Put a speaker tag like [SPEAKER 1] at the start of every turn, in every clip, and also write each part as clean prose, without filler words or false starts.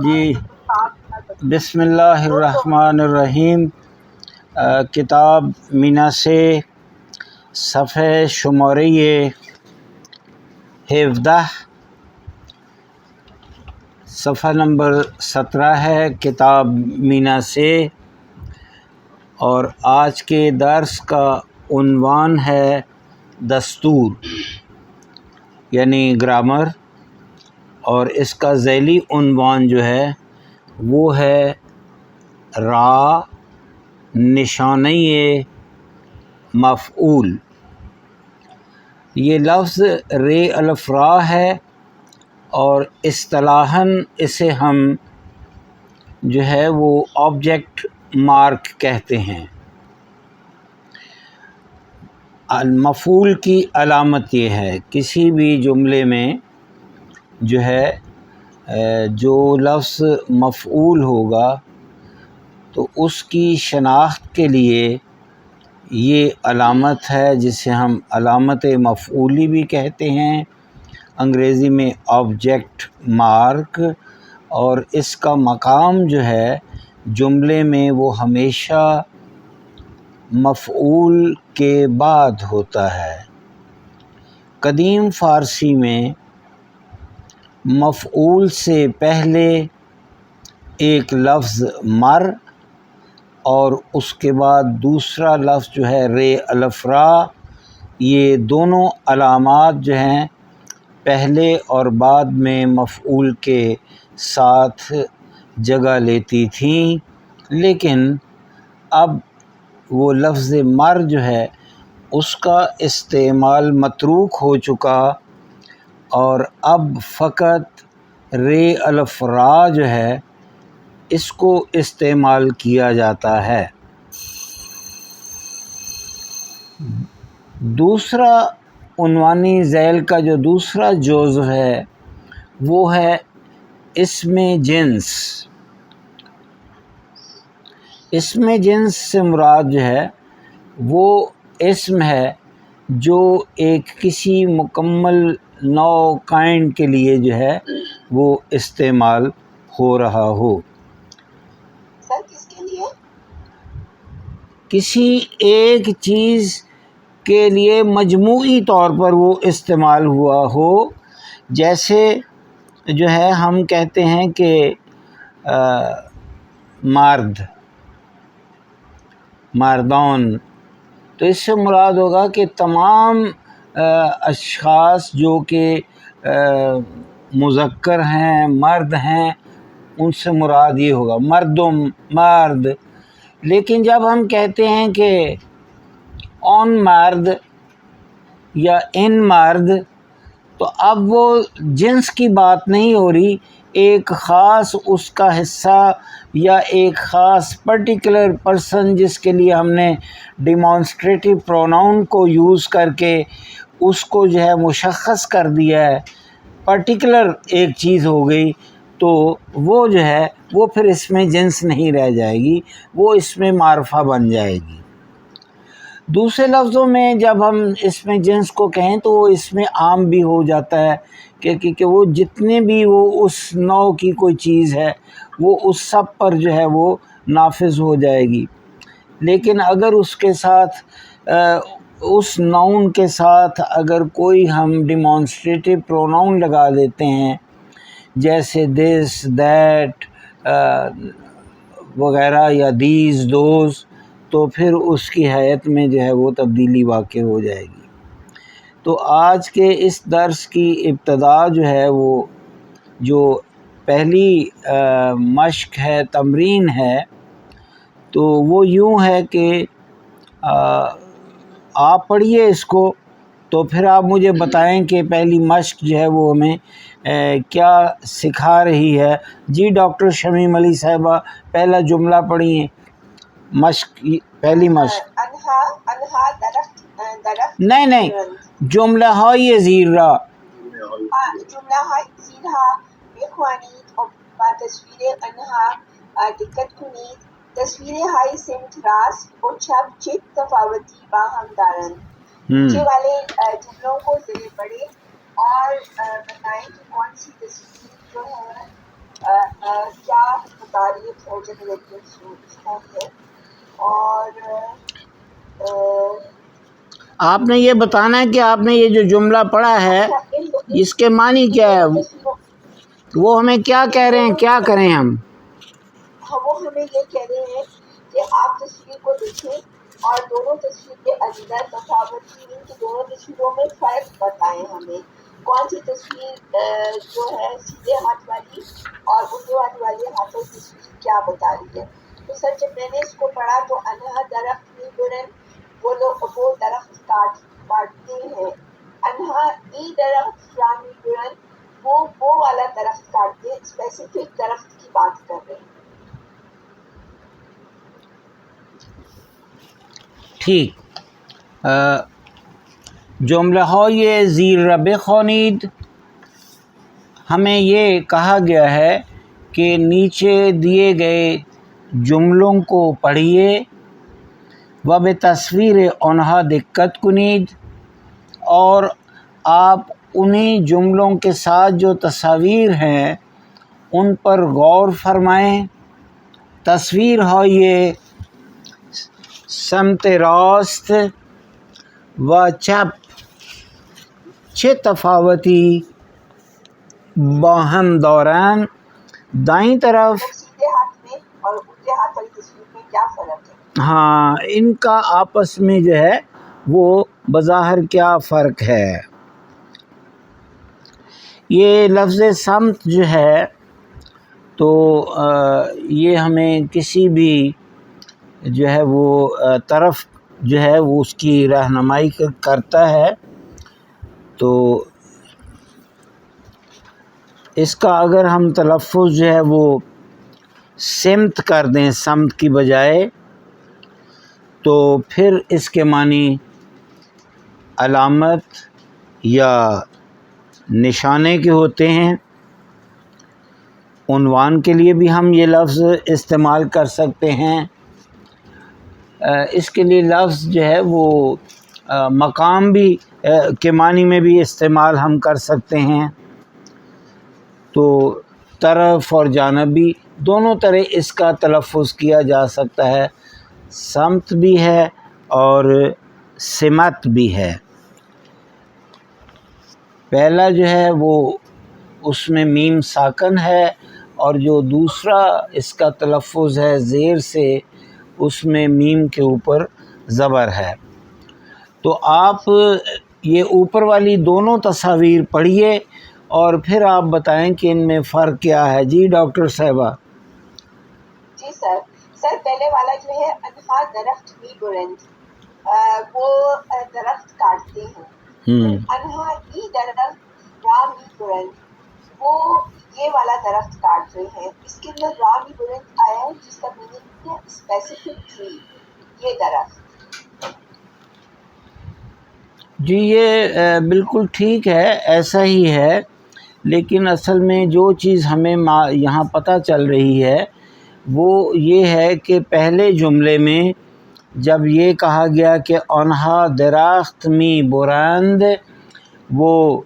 [SPEAKER 1] جی بسم اللہ الرحمن الرحیم۔ کتاب مینا سے صفحہ شمارہ 17 صفحہ نمبر 17 ہے کتاب مینا سے، اور آج کے درس کا عنوان ہے دستور یعنی گرامر، اور اس کا ذیلی عنوان جو ہے وہ ہے را نشانی مفعول۔ یہ لفظ رے الف را ہے، اور اصطلاحاً اسے ہم جو ہے وہ آبجیکٹ مارک کہتے ہیں۔ مفعول کی علامت یہ ہے کسی بھی جملے میں جو ہے جو لفظ مفعول ہوگا تو اس کی شناخت کے لیے یہ علامت ہے جسے ہم علامت مفعولی بھی کہتے ہیں، انگریزی میں آبجیکٹ مارک، اور اس کا مقام جو ہے جملے میں وہ ہمیشہ مفعول کے بعد ہوتا ہے۔ قدیم فارسی میں مفعول سے پہلے ایک لفظ مر اور اس کے بعد دوسرا لفظ جو ہے رے الف را، یہ دونوں علامات جو ہیں پہلے اور بعد میں مفعول کے ساتھ جگہ لیتی تھیں، لیکن اب وہ لفظ مر جو ہے اس کا استعمال متروک ہو چکا، اور اب فقط رے الف را جو ہے اس کو استعمال کیا جاتا ہے۔ دوسرا عنوانی ذیل کا جو دوسرا جزو ہے وہ ہے اسم جنس۔ اسم جنس سے مراد جو ہے وہ اسم ہے جو ایک کسی مکمل نوع کائنڈ کے لیے جو ہے وہ استعمال ہو رہا ہو۔
[SPEAKER 2] کس کے لیے؟
[SPEAKER 1] کسی ایک چیز کے لیے مجموعی طور پر وہ استعمال ہوا ہو، جیسے جو ہے ہم کہتے ہیں کہ مرد، مردان، تو اس سے مراد ہوگا کہ تمام اشخاص جو کہ مذکر ہیں، مرد ہیں، ان سے مراد یہ ہوگا مردم، مرد۔ لیکن جب ہم کہتے ہیں کہ اون مرد یا ان مرد، تو اب وہ جنس کی بات نہیں ہو رہی، ایک خاص اس کا حصہ یا ایک خاص پرٹیکولر پرسن جس کے لیے ہم نے ڈیمانسٹریٹو پروناؤن کو یوز کر کے اس کو جو ہے مشخص کر دیا ہے، پرٹیکولر ایک چیز ہو گئی، تو وہ جو ہے وہ پھر اس میں جنس نہیں رہ جائے گی، وہ اس میں معرفہ بن جائے گی۔ دوسرے لفظوں میں جب ہم اس میں جنس کو کہیں تو وہ اس میں عام بھی ہو جاتا ہے کہ وہ جتنے بھی وہ اس نوع کی کوئی چیز ہے وہ اس سب پر جو ہے وہ نافذ ہو جائے گی۔ لیکن اگر اس کے ساتھ اس ناؤن کے ساتھ اگر کوئی ہم ڈیمانسٹریٹو پروناؤن لگا دیتے ہیں، جیسے دس، دیٹ وغیرہ، یا دیز، دوز، تو پھر اس کی حیت میں جو ہے وہ تبدیلی واقع ہو جائے گی۔ تو آج کے اس درس کی ابتدا جو ہے وہ جو پہلی مشق ہے، تمرین ہے، تو وہ یوں ہے کہ آپ پڑھیے اس کو، تو پھر آپ مجھے بتائیں کہ پہلی مشق جو ہے وہ ہمیں کیا سکھا رہی ہے۔ جی ڈاکٹر شمیم علی صاحبہ پہلا جملہ پڑھیے، مشق، پہلی مشق۔
[SPEAKER 2] انہا درخت
[SPEAKER 1] نہیں، جملہ های زیر را،
[SPEAKER 2] جملہ های زیر را بخوانید و با تصویر آنها دقت کنید. تصویرهای سمت راست و چپ چه تفاوتی با هم دارند؟ نیچے والے جملوں کو ذرا پڑھیں اور بتائیں کہ کون سی تصویر جو ہے کیا متعلق ہے جنریٹڈ سورس ہے. اور
[SPEAKER 1] آپ نے یہ بتانا ہے کہ آپ نے یہ جو جملہ پڑھا ہے اس کے معنی کیا ہے، وہ ہمیں کیا کہہ رہے ہیں، کیا کریں ہم؟
[SPEAKER 2] وہ ہمیں یہ کہہ رہے ہیں کہ آپ تصویر کو دیکھیں اور دونوں تصویر کے اندر تفاوت ان کی دونوں تصویروں میں فرق بتائیں ہمیں. کون سی تصویر جو ہے سیدھے ہاتھ والی اور اردو ہاتھ والی ہاتھوں کی تصویر کیا بتا رہی ہے. تو سر جب میں نے اس کو پڑھا تو انہا درخت می برن، وہ درخت کاٹتے ہیں. انہا ای درخت رامی برن، وہ والا درخت کاٹتے ہیں، اسپیسیفک درخت کی بات کر رہے ہیں.
[SPEAKER 1] ٹھیک. جمله های زیر را بخوانید. ہمیں یہ کہا گیا ہے کہ نیچے دیے گئے جملوں کو پڑھیے. و به تصویر آنها دقت کنید، اور آپ انہی جملوں کے ساتھ جو تصاویر ہیں ان پر غور فرمائیں. تصویر های سمت راست و چپ چه تفاوتی با هم دارند. دائیں طرف
[SPEAKER 2] سیدھے ہاتھ میں اور الٹے ہاتھ والی تصویر میں کیا فرق ہے؟
[SPEAKER 1] ہاں، ان کا آپس میں جو ہے وہ بظاہر کیا فرق ہے. یہ لفظ سمت جو ہے تو یہ ہمیں کسی بھی جو ہے وہ طرف جو ہے وہ اس کی رہنمائی کرتا ہے. تو اس کا اگر ہم تلفظ جو ہے وہ سمت کر دیں سمت کی بجائے تو پھر اس کے معنی علامت یا نشانے کے ہوتے ہیں. عنوان کے لیے بھی ہم یہ لفظ استعمال کر سکتے ہیں. اس کے لیے لفظ جو ہے وہ مقام بھی کے معنی میں بھی استعمال ہم کر سکتے ہیں. تو طرف اور جانب بھی دونوں طرح اس کا تلفظ کیا جا سکتا ہے. سمت بھی ہے اور سمت بھی ہے. پہلا جو ہے وہ اس میں میم ساکن ہے، اور جو دوسرا اس کا تلفظ ہے زیر سے اس میں میم کے اوپر زبر ہے. تو آپ یہ اوپر والی دونوں تصاویر پڑھیے اور پھر آپ بتائیں کہ ان میں فرق کیا ہے. جی ڈاکٹر صاحبہ.
[SPEAKER 2] جی سر پہلے والا جو ہے انہا درخت می برند، وہ درخت کاٹتے ہیں. انہا ای درخت را می برند، وہ یہ والا درخت کاٹ رہے ہیں. اس کے اندر را می برند آیا ہے جس کا میننگ ہے اسپیسیفک ٹری، یہ درخت.
[SPEAKER 1] جی یہ بالکل ٹھیک ہے، ایسا ہی ہے. لیکن اصل میں جو چیز ہمیں یہاں پتہ چل رہی ہے وہ یہ ہے کہ پہلے جملے میں جب یہ کہا گیا کہ آنہا درخت می برند، وہ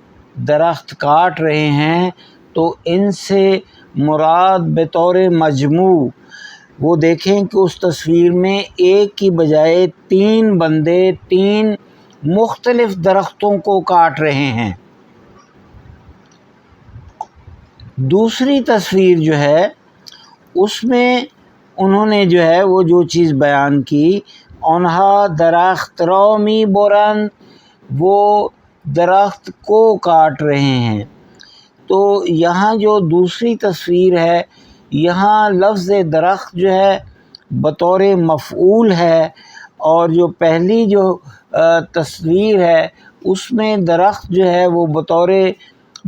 [SPEAKER 1] درخت کاٹ رہے ہیں، تو ان سے مراد بطور مجموع وہ دیکھیں کہ اس تصویر میں ایک کی بجائے 3 بندے 3 مختلف درختوں کو کاٹ رہے ہیں. دوسری تصویر جو ہے اس میں انہوں نے جو ہے وہ جو چیز بیان کی، آنہا درخت را می برند، وہ درخت کو کاٹ رہے ہیں. تو یہاں جو دوسری تصویر ہے یہاں لفظ درخت جو ہے بطور مفعول ہے، اور جو پہلی جو تصویر ہے اس میں درخت جو ہے وہ بطور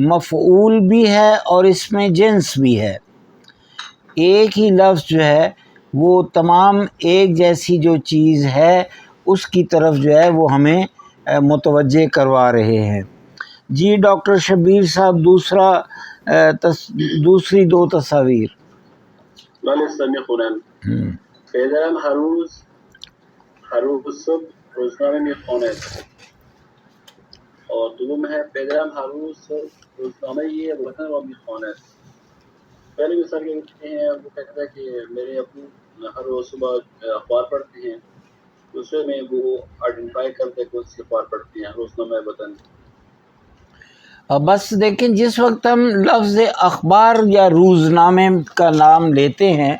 [SPEAKER 1] مفعول بھی ہے اور اس میں جنس بھی ہے. ایک ہی لفظ جو ہے وہ تمام ایک جیسی جو چیز ہے اس کی طرف جو ہے وہ ہمیں متوجہ کروا رہے ہیں. جی ڈاکٹر شبیر صاحب دوسری 2 تصاویر.
[SPEAKER 3] بله سمی خونم. پدرم هر روز صبح روزنامه میخواند. اور دوم ہے پدرم هر روز صبح روزنامه وطن را میخواند. پہلے مثال کے کہتے ہیں، وہ کہتا ہے کہ میرے ابو ہر روز صبح اخبار پڑھتے ہیں، دوسرے میں وہ آئیڈینٹیفائی کرتے ہیں کہ اس اخبار پڑھتے ہیں، روزنامہ وطن.
[SPEAKER 1] بس دیکھیں، جس وقت ہم لفظ اخبار یا روزنامے کا نام لیتے ہیں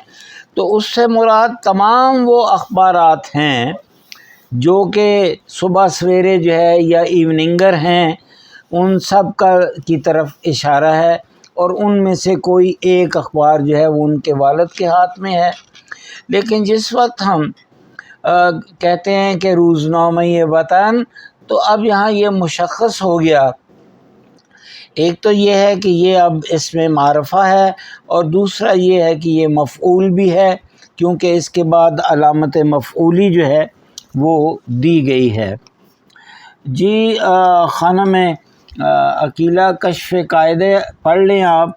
[SPEAKER 1] تو اس سے مراد تمام وہ اخبارات ہیں جو کہ صبح سویرے جو ہے یا ایوننگر ہیں، ان سب کی طرف اشارہ ہے، اور ان میں سے کوئی ایک اخبار جو ہے وہ ان کے والد کے ہاتھ میں ہے. لیکن جس وقت ہم کہتے ہیں کہ روزنامہ وطن، تو اب یہاں یہ مشخص ہو گیا، ایک تو یہ ہے کہ یہ اب اس میں معرفہ ہے، اور دوسرا یہ ہے کہ یہ مفعول بھی ہے، کیونکہ اس کے بعد علامت مفعولی جو ہے وہ دی گئی ہے. جی خانم عقیلہ کشف قاعدے پڑھ لیں آپ،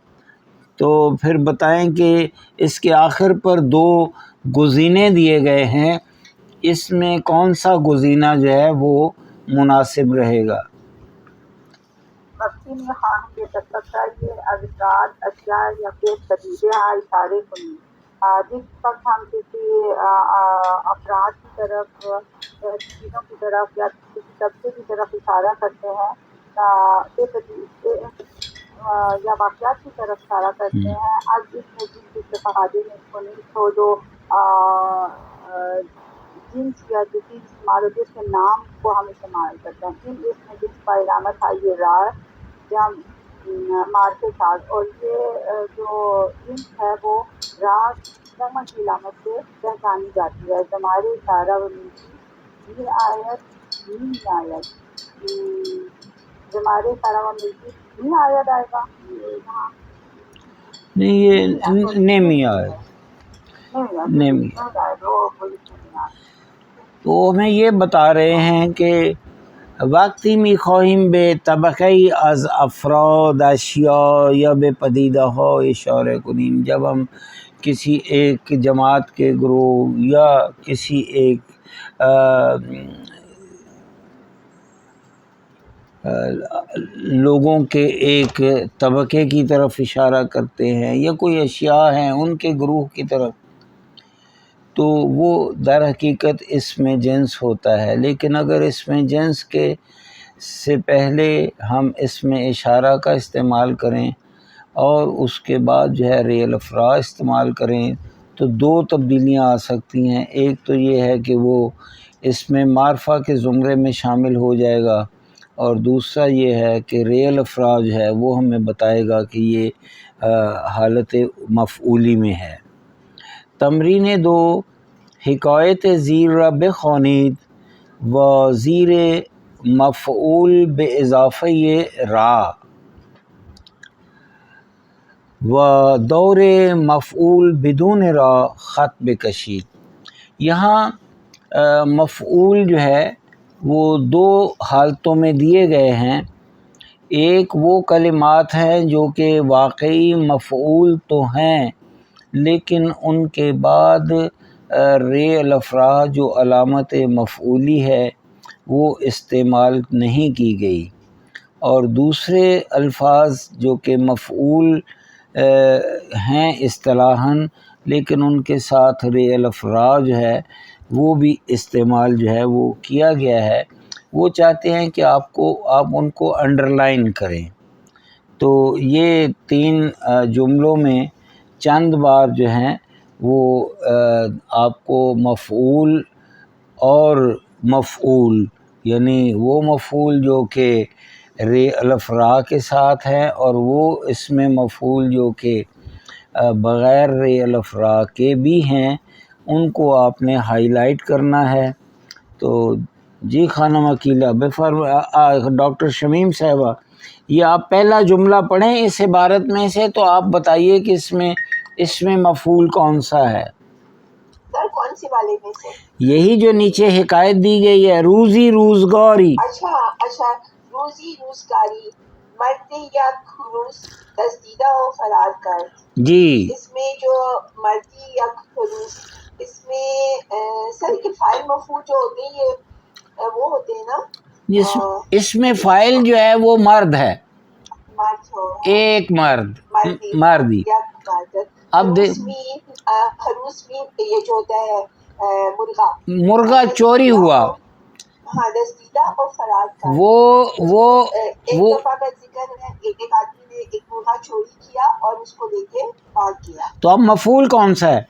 [SPEAKER 1] تو پھر بتائیں کہ اس کے آخر پر 2 گزینے دیے گئے ہیں، اس میں کون سا گزینہ جو ہے وہ مناسب رہے گا؟
[SPEAKER 4] وقتی میں خان کے تفکر یہ اذکار اشیاء یا پھر پدیدے اشارے کنی، جس وقت ہم کسی افراد کی طرف، چیزوں کی طرف یا کسی طبقے کی طرف اشارہ کرتے ہیں، یا واقعات کی طرف اشارہ کرتے ہیں. اب اس میں جنس استفادے میں اس کو نہیں تو جو جنس یا جو چیز استعمال ہوتی ہے اس کے نام کو ہم استعمال کرتے ہیں. اس میں جس پر علامت ہے یہ را یا مار کے ساتھ، اور یہ جو جنس ہے وہ را جمع کی علامت سے پہچانی جاتی ہے. ہمارے اشارہ و ملکی یہ آیت نیم آیت، ہمارے اشارہ و ملکی نیم آیت آئے گا.
[SPEAKER 1] نہیں، یہ نیمی آئے، نیمی. تو ہمیں یہ بتا رہے ہیں کہ وقتی می خواهیم به طبقه از افراد اشیاء یا به پدیده ها اشاره کنیم، جب ہم کسی ایک جماعت کے گروہ یا کسی ایک لوگوں کے ایک طبقے کی طرف اشارہ کرتے ہیں یا کوئی اشیاء ہیں ان کے گروہ کی طرف، تو وہ در حقیقت اس میں جنس ہوتا ہے. لیکن اگر اس میں جنس کے سے پہلے ہم اس میں اشارہ کا استعمال کریں اور اس کے بعد جو ہے ریل افرا استعمال کریں تو 2 تبدیلیاں آ سکتی ہیں. ایک تو یہ ہے کہ وہ اس میں معرفہ کے زمرے میں شامل ہو جائے گا، اور دوسرا یہ ہے کہ ریل افرا جو ہے وہ ہمیں بتائے گا کہ یہ حالت مفعولی میں ہے. تمرین 2، حکایت زیر را بخوانید و زیر مفعول به اضافه را و دور مفعول بدون را خط بکشید. یہاں مفعول جو ہے وہ 2 حالتوں میں دیے گئے ہیں. ایک وہ کلمات ہیں جو کہ واقعی مفعول تو ہیں لیکن ان کے بعد رے الافرا جو علامت مفعولی ہے وہ استعمال نہیں کی گئی، اور دوسرے الفاظ جو کہ مفعول ہیں اصطلاحاً لیکن ان کے ساتھ رے الافرا جو ہے وہ بھی استعمال جو ہے وہ کیا گیا ہے. وہ چاہتے ہیں کہ آپ ان کو انڈر لائن کریں. تو یہ 3 جملوں میں چند بار جو ہیں وہ آپ کو مفعول اور مفعول، یعنی وہ مفعول جو کہ رے الافرا کے ساتھ ہے اور وہ اس میں مفعول جو کہ بغیر رے الافرا کے بھی ہیں، ان کو آپ نے ہائی لائٹ کرنا ہے. تو جی خانم عقیلہ ڈاکٹر شمیم صاحبہ، یہ آپ پہلا جملہ پڑھیں اس عبارت میں سے، تو آپ بتائیے کہ اس میں مفعول کون سا ہے؟
[SPEAKER 2] سر کون سی والے میں سے؟
[SPEAKER 1] یہی جو نیچے حکایت دی گئی ہے، روزی روزگاری.
[SPEAKER 2] اچھا، روزی روزگاری، مرد یا خروس تسدیدہ و فرار کر.
[SPEAKER 1] جی
[SPEAKER 2] اس میں جو مردی یا خروس، اس میں سر کے فائل مفعول جو ہوتے ہیں یہ وہ ہوتے ہیں نا،
[SPEAKER 1] اس میں فاعل جو ہے وہ مرد ہے،
[SPEAKER 2] مرد ہو،
[SPEAKER 1] ایک مردی.
[SPEAKER 2] یا مارکر.
[SPEAKER 1] اب
[SPEAKER 2] خروس میں یہ جو ہوتا ہے
[SPEAKER 1] مرغا چوری ہوا،
[SPEAKER 2] ہاں دزدیدہ اور فرار کا.
[SPEAKER 1] وہ
[SPEAKER 2] ایک دفعہ کا ذکر ہے، ایک آدمی نے ایک مرغا چوری کیا اور اس کو لے کے بھاگ گیا.
[SPEAKER 1] تو اب مفعول کون سا ہے؟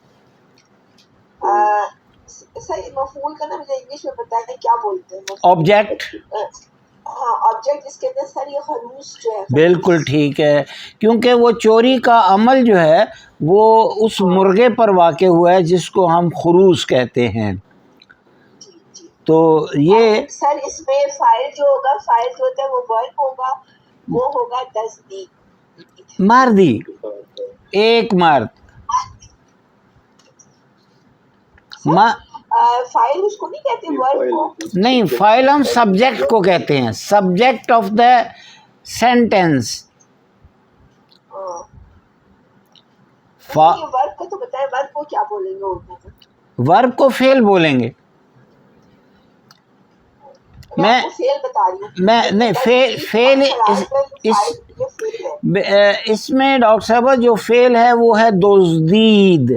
[SPEAKER 2] سر مفعول کا نا مجھے انگلش میں پتا ہے کیا بولتے ہیں.
[SPEAKER 1] آبجیکٹ.
[SPEAKER 2] ہاں آبجیکٹ جس کے اندر سر یہ خروس جو ہے.
[SPEAKER 1] بالکل ٹھیک ہے، کیونکہ وہ چوری کا عمل جو ہے وہ اس مرغے پر واقع ہوا ہے جس کو ہم خروس کہتے ہیں. تو یہ
[SPEAKER 2] سر اس میں فائل جو ہوگا، فائل جو ہوتا ہے وہ ورب ہوگا، وہ ہوگا تصدیق.
[SPEAKER 1] مردی، ایک مرد.
[SPEAKER 2] فائل اس کو نہیں کہتے، ورب کو
[SPEAKER 1] نہیں، فائل ہم سبجیکٹ کو کہتے ہیں، سبجیکٹ آف دا سینٹینس.
[SPEAKER 2] ورب کو تو بتائیں، ورب کو کیا بولیں گے اردو میں؟
[SPEAKER 1] ورب کو فعل بولیں گے. میں نہیں، فعل اس میں ڈاکٹر صاحب جو فعل ہے وہ ہے دزدید.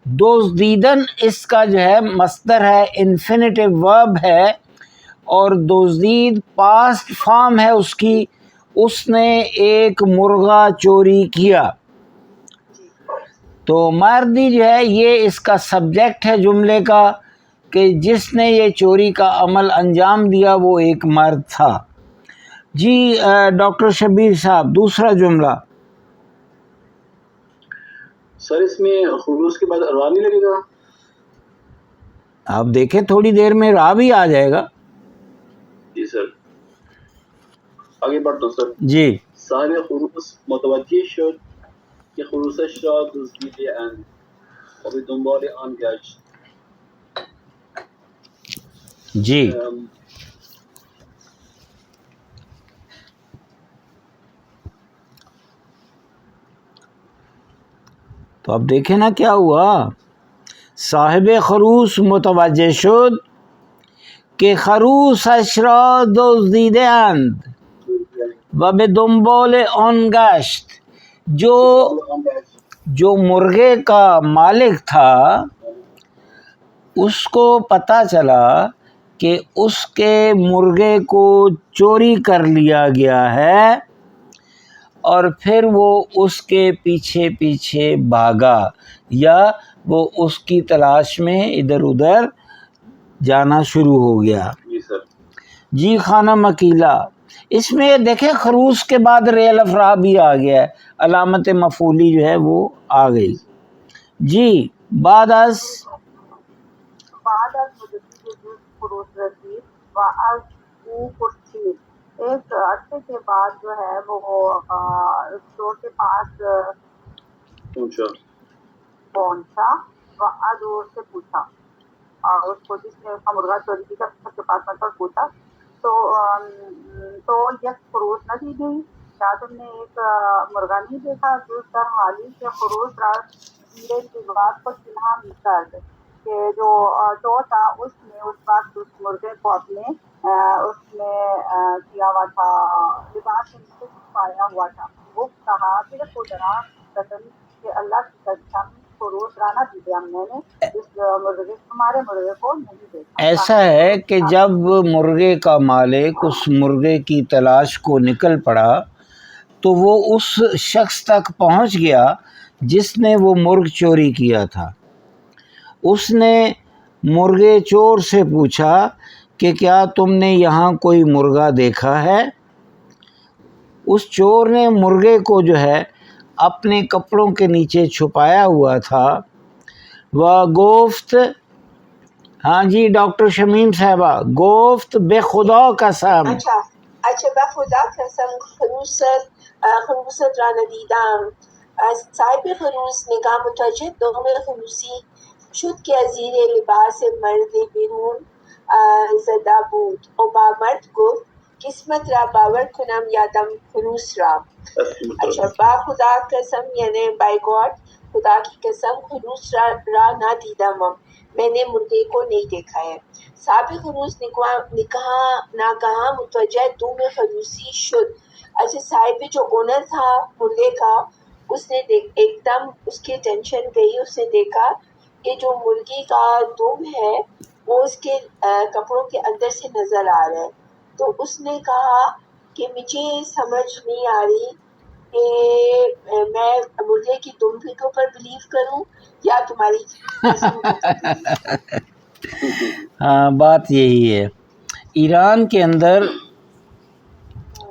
[SPEAKER 1] دزدیدن اس کا جو ہے مصدر ہے، انفینیٹیو ورب ہے، اور دزدید پاسٹ فارم ہے اس کی. اس نے ایک مرغا چوری کیا. تو مردی جو ہے یہ اس کا سبجیکٹ ہے جملے کا، کہ جس نے یہ چوری کا عمل انجام دیا وہ ایک مرد تھا. جی ڈاکٹر شبیر صاحب دوسرا جملہ.
[SPEAKER 3] سر اس میں خروس کے بعد را نہیں لگے گا؟
[SPEAKER 1] آپ دیکھیں تھوڑی دیر میں را بھی آ جائے گا.
[SPEAKER 3] جی سر آگے بڑھتا ہوں سر.
[SPEAKER 1] جی
[SPEAKER 3] صاحب خروس متوجه شد که خروسش را دزدیده‌اند و به دنبال آن گشت.
[SPEAKER 1] جی تو اب دیکھیں نا کیا ہوا. صاحب خروس متوجہ شد کہ خروسش را دزدیده‌اند و به دنبال آن گشت. جو مرغے کا مالک تھا اس کو پتہ چلا کہ اس کے مرغے کو چوری کر لیا گیا ہے، اور پھر وہ اس کے پیچھے پیچھے بھاگا، یا وہ اس کی تلاش میں ادھر ادھر جانا شروع ہو گیا. جی خانم عقیلہ، اس میں دیکھیں خروس کے بعد ریل افرا بھی آ گیا ہے، علامت مفعولی جو ہے وہ آ گئی. جی بعد از
[SPEAKER 4] خروس رسید و از او پرسید. ایک عرصے کے بعد جو ہے وہ چور کے پاس پہنچا و از او سے پوچھا، اور اس کو جس نے اس کا مرغا چوری کی اس کے پاس پہنچا اور پوچھا تو یک خروس نہ دی گئی. کیا تم نے ایک مرغا نہیں دیکھا جو در حالی کے خروس راست زیر جذبات کو چنہا می کرد، کہ جو چور تھا اس نے اس وقت اس مرغے کو اپنے اس میں کیا ہوا تھا، لباس کے نیچے چھپایا ہوا تھا. وہ کہا پھر خدا قسم کہ اللہ کی قسم خروس رانا دیتے ہم نے اس مرغے ہمارے مرغے کو نہیں دیکھا.
[SPEAKER 1] ایسا ہے کہ جب مرغے کا مالک اس مرغے کی تلاش کو نکل پڑا تو وہ اس شخص تک پہنچ گیا جس نے وہ مرغ چوری کیا تھا. اس نے مرغے چور سے پوچھا کہ کیا تم نے یہاں کوئی مرغا دیکھا ہے؟ اس چور نے مرغے کو جو ہے اپنے کپڑوں کے نیچے چھپایا ہوا تھا. وہ گفت، ہاں جی ڈاکٹر شمیم صاحبہ، گفت بے خدا قسم.
[SPEAKER 2] اچھا بے خدا قسم خروست را ندیدم. صاحب خروس نگاه متوجه دام خروسی شد که از زیر لباس مرد بیرون زده بود و با مرد گفت قسمت را باور کنم یادم خروس را. اچھا با خدا قسم یعنی بائی گاڈ، خدا کی قسم خروس را نہ دیدم، میں نے مرغے کو نہیں دیکھا ہے. صاحب خروس ناگہاں متوجہ دوم خروسی شد. اچھا صاحب جو اونر تھا مرغے کا اس نے ایک دم اس کی ٹینشن گئی، اس نے دیکھا کہ جو مرغی کا دم ہے وہ اس کے کپڑوں کے اندر سے نظر آ رہا ہے. تو اس نے کہا کہ مجھے سمجھ نہیں آ رہی کہ میں مرغے کی دم کے اوپر بلیو کروں یا تمہاری قسم کے اوپر.
[SPEAKER 1] ہاں بات یہی ہے. ایران کے اندر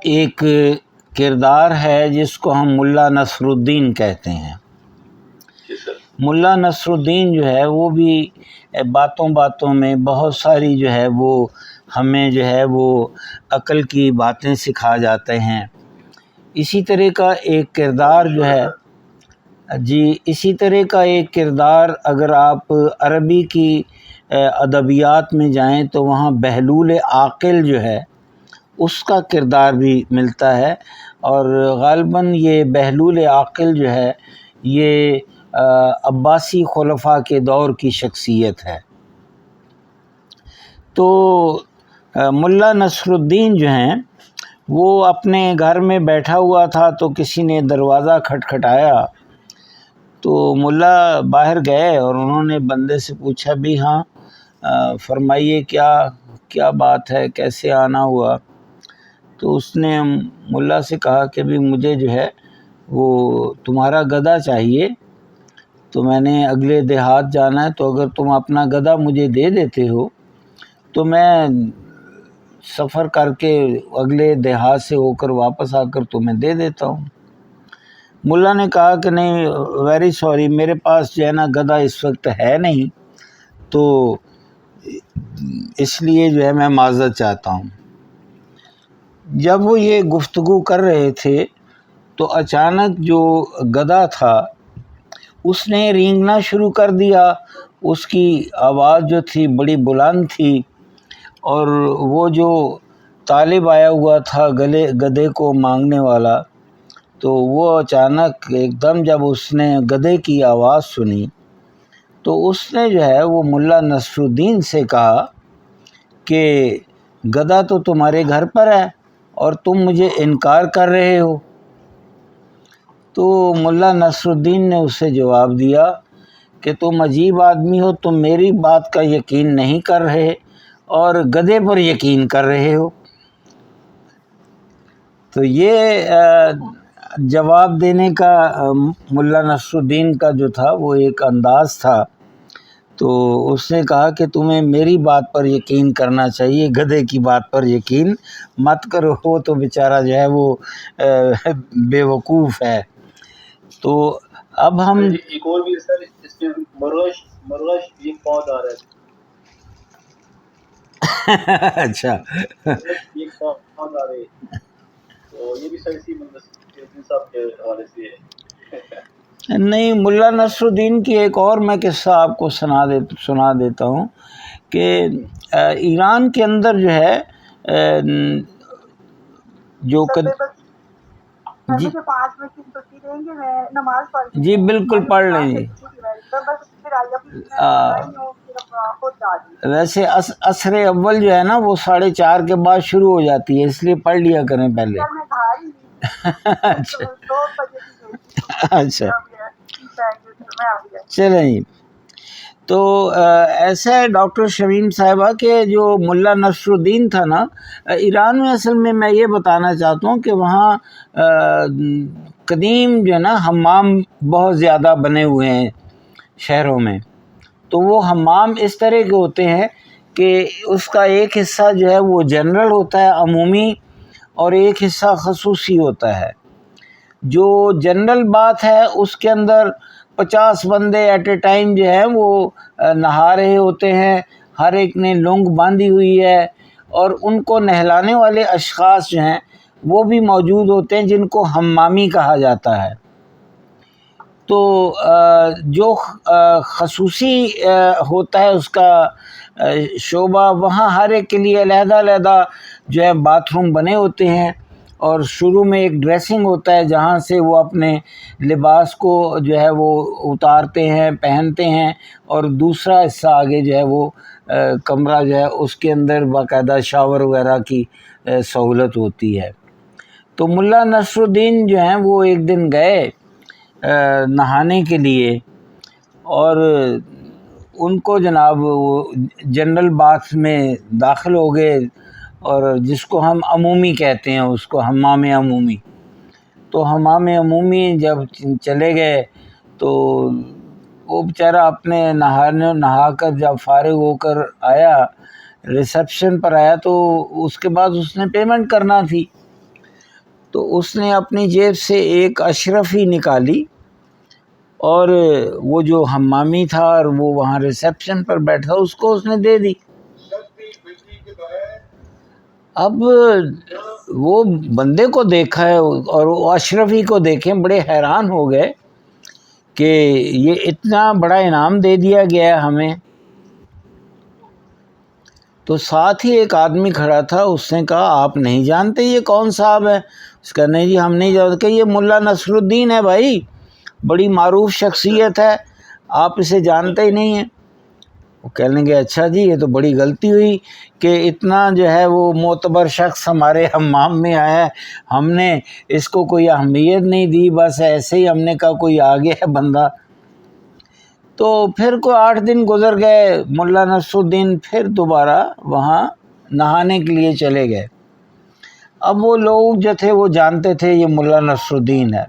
[SPEAKER 1] ایک کردار ہے جس کو ہم ملا نصر الدین کہتے ہیں. ملا نصر الدین جو ہے وہ بھی باتوں باتوں میں بہت ساری جو ہے وہ ہمیں جو ہے وہ عقل کی باتیں سکھا جاتے ہیں. اسی طرح کا ایک کردار جو ہے اسی طرح کا ایک کردار اگر آپ عربی کی ادبیات میں جائیں تو وہاں بہلول عاقل جو ہے اس کا کردار بھی ملتا ہے. اور غالباً یہ بہلول عاقل جو ہے یہ عباسی خلفاء کے دور کی شخصیت ہے. تو ملا نصر الدین جو ہیں وہ اپنے گھر میں بیٹھا ہوا تھا تو کسی نے دروازہ کھٹکھٹایا تو ملا باہر گئے اور انہوں نے بندے سے پوچھا بھی ہاں فرمائیے کیا بات ہے، کیسے آنا ہوا. تو اس نے ملا سے کہا کہ بھی مجھے جو ہے وہ تمہارا گدھا چاہیے، تو میں نے اگلے دیہات جانا ہے، تو اگر تم اپنا گدھا مجھے دے دیتے ہو تو میں سفر کر کے اگلے دیہات سے ہو کر واپس آ کر تمہیں دے دیتا ہوں. ملا نے کہا کہ نہیں ویری سوری، میرے پاس جو ہے نا گدھا اس وقت ہے نہیں، تو اس لیے جو ہے میں معذرت چاہتا ہوں. جب وہ یہ گفتگو کر رہے تھے تو اچانک جو گدھا تھا اس نے رینگنا شروع کر دیا. اس کی آواز جو تھی بڑی بلند تھی اور وہ جو طالب آیا ہوا تھا گدھے کو مانگنے والا، تو وہ اچانک ایک دم جب اس نے گدھے کی آواز سنی تو اس نے جو ہے وہ ملا نصر الدین سے کہا کہ گدھا تو تمہارے گھر پر ہے اور تم مجھے انکار کر رہے ہو. تو ملا نصر الدین نے اسے جواب دیا کہ تم عجیب آدمی ہو، تم میری بات کا یقین نہیں کر رہے اور گدھے پر یقین کر رہے ہو. تو یہ جواب دینے کا ملا نصر الدین کا جو تھا وہ ایک انداز تھا. تو اس نے کہا کہ تمہیں میری بات پر یقین کرنا چاہیے، گدھے کی بات پر یقین مت کرو، ہو تو بیچارہ جو ہے وہ بے وقوف ہے. تو اب ہم
[SPEAKER 3] ایک اور بھی سر اس میں مرغش یہ پود آ رہا ہے.
[SPEAKER 1] اچھا
[SPEAKER 3] یہ پود آ رہے تو یہ بھی سر اسی صاحب کے حوالے سے ہے.
[SPEAKER 1] نہیں، ملا نصر الدین کی ایک اور میں قصہ آپ کو سنا دیتا ہوں کہ ایران کے اندر جو ہے جو جی بالکل پڑھ لیں جی. ویسے عصر اول جو ہے نا وہ 4:30 کے بعد شروع ہو جاتی ہے، اس لیے پڑھ لیا کریں پہلے. اچھا چلیں جی. تو ایسا ہے ڈاکٹر شمیم صاحبہ کہ جو ملا نصر الدین تھا نا ایران میں، اصل میں یہ بتانا چاہتا ہوں کہ وہاں قدیم جو ہے نا حمام بہت زیادہ بنے ہوئے ہیں شہروں میں. تو وہ حمام اس طرح کے ہوتے ہیں کہ اس کا ایک حصہ جو ہے وہ جنرل ہوتا ہے عمومی اور ایک حصہ خصوصی ہوتا ہے. جو جنرل بات ہے اس کے اندر 50 بندے ایٹ اے ٹائم جو ہے وہ نہا رہے ہوتے ہیں، ہر ایک نے لنگ باندھی ہوئی ہے اور ان کو نہلانے والے اشخاص جو ہیں وہ بھی موجود ہوتے ہیں جن کو حمامی کہا جاتا ہے. تو جو خصوصی ہوتا ہے اس کا شعبہ، وہاں ہر ایک کے لیے علیحدہ علیحدہ جو ہے باتھ روم بنے ہوتے ہیں اور شروع میں ایک ڈریسنگ ہوتا ہے جہاں سے وہ اپنے لباس کو جو ہے وہ اتارتے ہیں، پہنتے ہیں، اور دوسرا حصہ آگے جو ہے وہ کمرہ جو ہے اس کے اندر باقاعدہ شاور وغیرہ کی سہولت ہوتی ہے. تو ملا نصر الدین جو ہیں وہ ایک دن گئے نہانے کے لیے، اور ان کو جناب وہ جنرل باتھ میں داخل ہو گئے، اور جس کو ہم عمومی کہتے ہیں، اس کو حمام عمومی. تو حمام عمومی جب چلے گئے تو وہ بیچارہ اپنے نہا کر جب فارغ ہو کر آیا، ریسیپشن پر آیا، تو اس کے بعد اس نے پیمنٹ کرنا تھی. تو اس نے اپنی جیب سے ایک اشرفی نکالی، اور وہ جو حمامی تھا اور وہ وہاں ریسیپشن پر بیٹھا، اس کو اس نے دے دی. اب وہ بندے کو دیکھا ہے اور وہ اشرفی کو دیکھیں، بڑے حیران ہو گئے کہ یہ اتنا بڑا انعام دے دیا گیا ہے ہمیں. تو ساتھ ہی ایک آدمی کھڑا تھا، اس نے کہا آپ نہیں جانتے یہ کون صاحب ہے؟ اس کا نہیں جی ہم نہیں جانتے. کہ یہ ملا نصر الدین ہے بھائی، بڑی معروف شخصیت ہے، آپ اسے جانتے ہی نہیں ہیں. وہ کہنے لگے اچھا جی یہ تو بڑی غلطی ہوئی کہ اتنا جو ہے وہ معتبر شخص ہمارے حمام میں آیا ہے، ہم نے اس کو کوئی اہمیت نہیں دی، بس ایسے ہی ہم نے کہا کوئی آگے ہے بندہ. تو پھر کوئی 8 دن گزر گئے، ملا نصر الدین پھر دوبارہ وہاں نہانے کے لیے چلے گئے. اب وہ لوگ جو تھے وہ جانتے تھے یہ ملا نصر الدین ہے.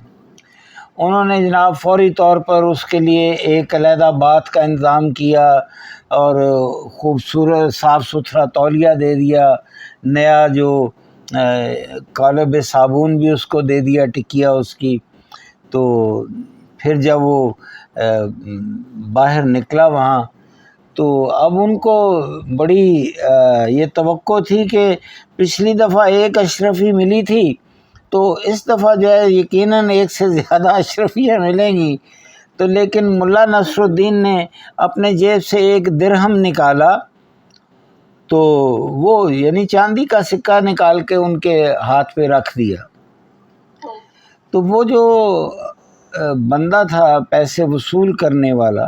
[SPEAKER 1] انہوں نے جناب فوری طور پر اس کے لیے ایک علیحدہ بات کا انتظام کیا، اور خوبصورت صاف ستھرا تولیہ دے دیا، نیا جو قالب صابن بھی اس کو دے دیا، ٹکیا اس کی. تو پھر جب وہ باہر نکلا وہاں، تو اب ان کو بڑی یہ توقع تھی کہ پچھلی دفعہ ایک اشرفی ملی تھی، تو اس دفعہ جو ہے یقیناً ایک سے زیادہ اشرفیاں ملیں گی. تو لیکن ملا نصر الدین نے اپنے جیب سے ایک درہم نکالا، تو وہ یعنی چاندی کا سکہ نکال کے ان کے ہاتھ پہ رکھ دیا. تو وہ جو بندہ تھا پیسے وصول کرنے والا،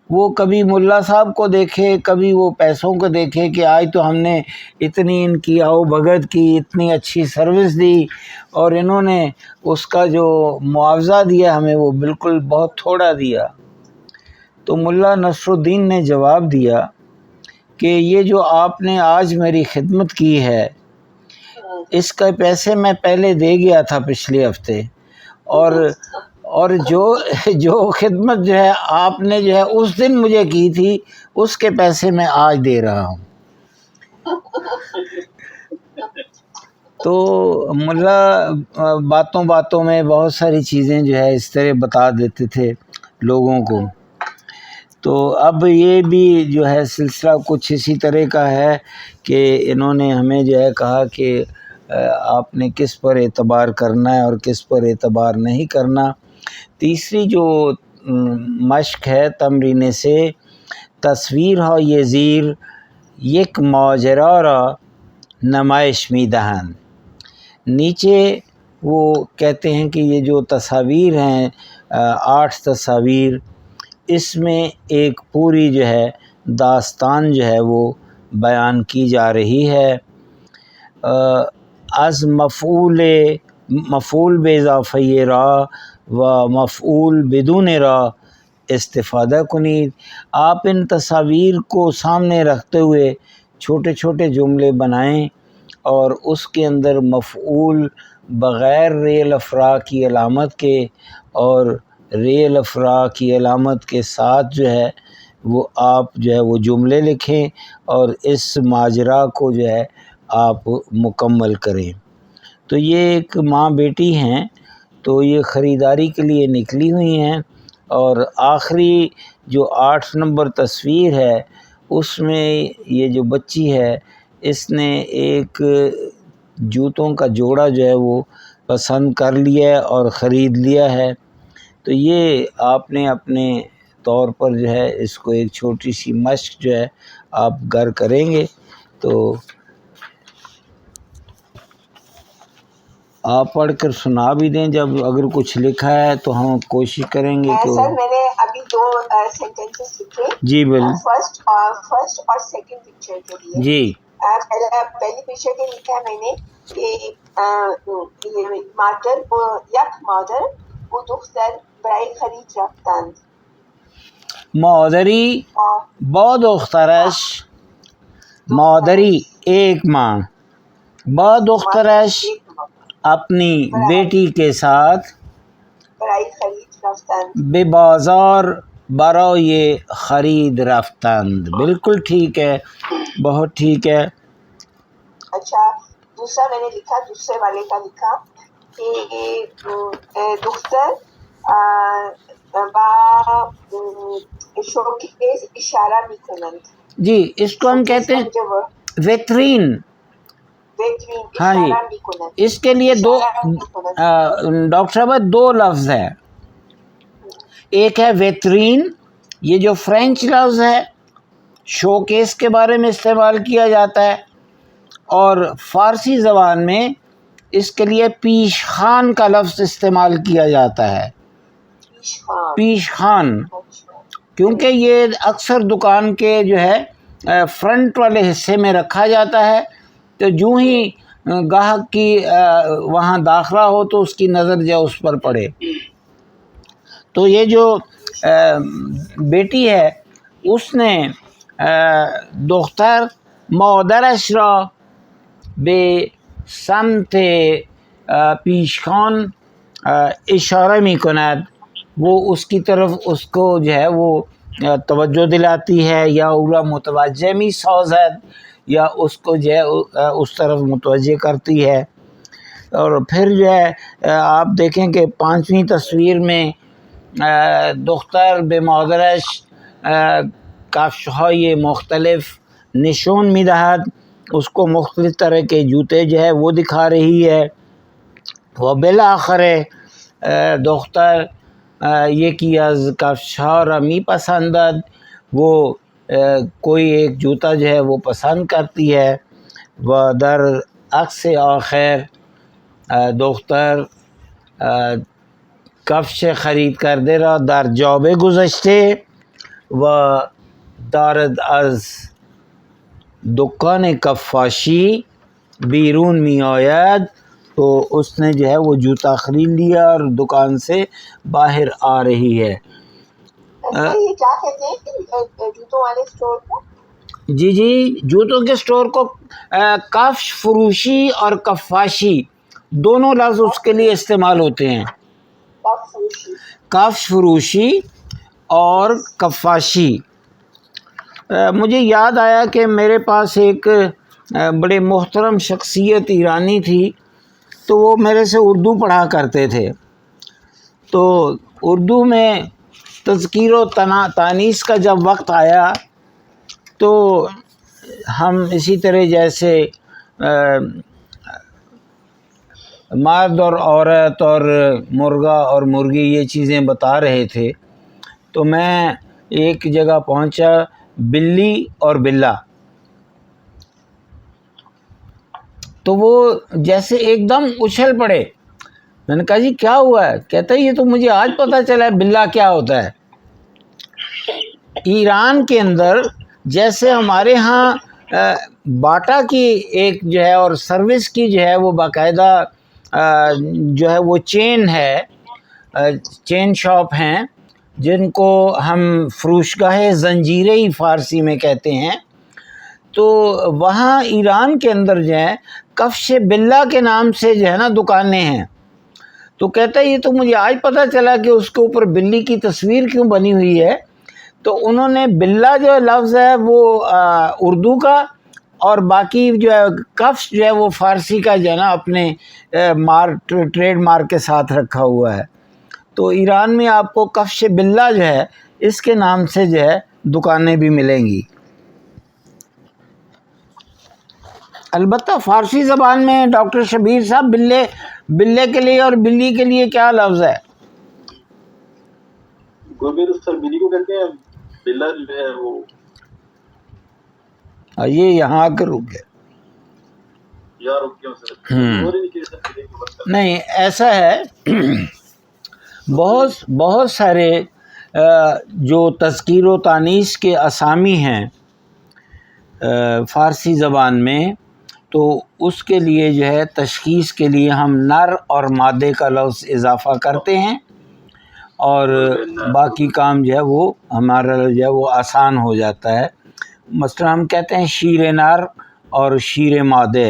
[SPEAKER 1] وہ کبھی ملا صاحب کو دیکھے، کبھی وہ پیسوں کو دیکھے کہ آج تو ہم نے اتنی ان کی آؤ بھگت کی، اتنی اچھی سروس دی، اور انہوں نے اس کا جو معاوضہ دیا ہمیں وہ بالکل بہت تھوڑا دیا. تو ملا نصر الدین نے جواب دیا کہ یہ جو آپ نے آج میری خدمت کی ہے، اس کے پیسے میں پہلے دے گیا تھا پچھلے ہفتے، اور جو خدمت جو ہے آپ نے جو ہے اس دن مجھے کی تھی، اس کے پیسے میں آج دے رہا ہوں. تو ملا باتوں باتوں میں بہت ساری چیزیں جو ہے اس طرح بتا دیتے تھے لوگوں کو. تو اب یہ بھی جو ہے سلسلہ کچھ اسی طرح کا ہے کہ انہوں نے ہمیں جو ہے کہا کہ آپ نے کس پر اعتبار کرنا ہے اور کس پر اعتبار نہیں کرنا. تیسری جو مشق ہے تمرین سے، تصویر ہو یہ زیر یک ماجرا را نمائش می دہن. نیچے وہ کہتے ہیں کہ یہ جو تصاویر ہیں 8 تصاویر، اس میں ایک پوری جو ہے داستان جو ہے وہ بیان کی جا رہی ہے. از مفعول بے اضافه را و مفعول بدون را استفادہ کنید. آپ ان تصاویر کو سامنے رکھتے ہوئے چھوٹے چھوٹے جملے بنائیں، اور اس کے اندر مفعول بغیر ریل افرا کی علامت کے اور ریل افرا کی علامت کے ساتھ جو ہے وہ آپ جو ہے وہ جملے لکھیں، اور اس ماجرا کو جو ہے آپ مکمل کریں. تو یہ ایک ماں بیٹی ہیں، تو یہ خریداری کے لیے نکلی ہوئی ہیں، اور آخری جو 8 نمبر تصویر ہے اس میں یہ جو بچی ہے اس نے ایک جوتوں کا جوڑا جو ہے وہ پسند کر لیا ہے اور خرید لیا ہے. تو یہ آپ نے اپنے طور پر جو ہے اس کو ایک چھوٹی سی مشق جو ہے آپ گھر کریں گے. تو آپ پڑھ کر سنا بھی دیں، جب اگر کچھ لکھا ہے تو ہم کوشش کریں گے کہ
[SPEAKER 2] سر میں نے ابھی 2 سینٹنسز لکھے.
[SPEAKER 1] جی
[SPEAKER 2] فرسٹ اور سیکنڈ پکچر کے لیے.
[SPEAKER 1] جی
[SPEAKER 2] پہلی پکچر کے لکھا ہے میں نے کہ مادر یک مادر او دختر برای خرید رفتند.
[SPEAKER 1] مادری با دخترش، مادری ایک ماں، با دخترش اپنی بیٹی کے ساتھ
[SPEAKER 2] برای خرید رفتند.
[SPEAKER 1] به بازار برای خرید رفتند. بالکل ٹھیک ہے، بہت ٹھیک ہے.
[SPEAKER 2] اچھا دوسرا میں نے لکھا، دوسرے والے کا لکھا کہ دختر با شوکیز اشارہ میکنند.
[SPEAKER 1] جی اس کو ہم کہتے ہیں ویترین. ہاں جی، اس کے لیے دو ڈاکٹر صاحب دو لفظ ہے. ایک ہے ویترین، یہ جو فرینچ لفظ ہے شو کیس کے بارے میں استعمال کیا جاتا ہے، اور فارسی زبان میں اس کے لیے پیش خان کا لفظ استعمال کیا جاتا ہے. پیش خان، کیونکہ یہ اکثر دکان کے جو ہے فرنٹ والے حصے میں رکھا جاتا ہے، تو جو ہی گاہک کی وہاں داخلہ ہو تو اس کی نظر جو اس پر پڑے. تو یہ جو بیٹی ہے اس نے دختر مادرش را به سمت پیشخان اشاره می کند. وہ اس کی طرف اس کو جو ہے وہ توجہ دلاتی ہے، یا اولا متوجہ می سازد، یا اس کو جو ہے اس طرف متوجہ کرتی ہے. اور پھر جو ہے آپ دیکھیں کہ 5ویں تصویر میں دختر به مادرش کفش‌های مختلف نشون می‌دهد، اس کو مختلف طرح کے جوتے جو ہے وہ دکھا رہی ہے. و بالاخره دختر یکی از کفش‌ها را میپسندد، وہ کوئی ایک جوتا جو ہے وہ پسند کرتی ہے. و در عکس آخر دختر کفش خرید کرده را در جابه گذاشته و دارد از دکان کفاشی بیرون می آید. تو اس نے جو ہے وہ جوتا خرید لیا اور دکان سے باہر آ رہی ہے.
[SPEAKER 2] یہ کیا کہتے ہیں جوتوں والے اسٹور کو؟
[SPEAKER 1] جی جی، جوتوں کے اسٹور کو کفش فروشی اور کفاشی دونوں لفظ اس کے لیے استعمال ہوتے ہیں. کفش فروشی اور کفاشی. مجھے یاد آیا کہ میرے پاس ایک بڑے محترم شخصیت ایرانی تھی، تو وہ میرے سے اردو پڑھا کرتے تھے. تو اردو میں تذکیر و تانیث کا جب وقت آیا تو ہم اسی طرح جیسے مرد اور عورت اور مرغا اور مرغی یہ چیزیں بتا رہے تھے، تو میں ایک جگہ پہنچا بلی اور بلا. تو وہ جیسے ایک دم اچھل پڑے. میں نے کہا جی کیا ہوا ہے؟ کہتا ہے یہ تو مجھے آج پتہ چلا ہے بلا کیا ہوتا ہے. ایران کے اندر جیسے ہمارے ہاں باٹا کی ایک جو ہے اور سروس کی جو ہے وہ باقاعدہ جو ہے وہ چین ہے، چین شاپ ہیں جن کو ہم فروشگاہ زنجیریں فارسی میں کہتے ہیں. تو وہاں ایران کے اندر جو ہے کفش بلا کے نام سے جو ہے نا دکانیں ہیں. تو کہتا ہے یہ تو مجھے آج پتہ چلا کہ اس کے اوپر بلی کی تصویر کیوں بنی ہوئی ہے. تو انہوں نے بلا جو لفظ ہے وہ اردو کا، اور باقی جو ہے کفش جو ہے وہ فارسی کا جو ہے نا اپنے ٹریڈ مارک کے ساتھ رکھا ہوا ہے. تو ایران میں آپ کو کفش بلا جو ہے اس کے نام سے جو ہے دکانیں بھی ملیں گی. البتہ فارسی زبان میں ڈاکٹر شبیر صاحب بلے کے لیے اور بلی کے لیے کیا لفظ ہے؟
[SPEAKER 3] گوبر سر بلی کو کہتے ہیں، بلا جو ہے وہ
[SPEAKER 1] یہ یہاں آ کر رک گئے. نہیں ایسا ہے، بہت سارے جو تذکیر و تانیث کے اسامی ہیں فارسی زبان میں، تو اس کے لیے جو ہے تشخیص کے لیے ہم نر اور مادے کا لفظ اضافہ کرتے ہیں. اور باقی کام جو ہے وہ ہمارا جو ہے وہ آسان ہو جاتا ہے. مثلا ہم کہتے ہیں شیر نر اور شیر مادے،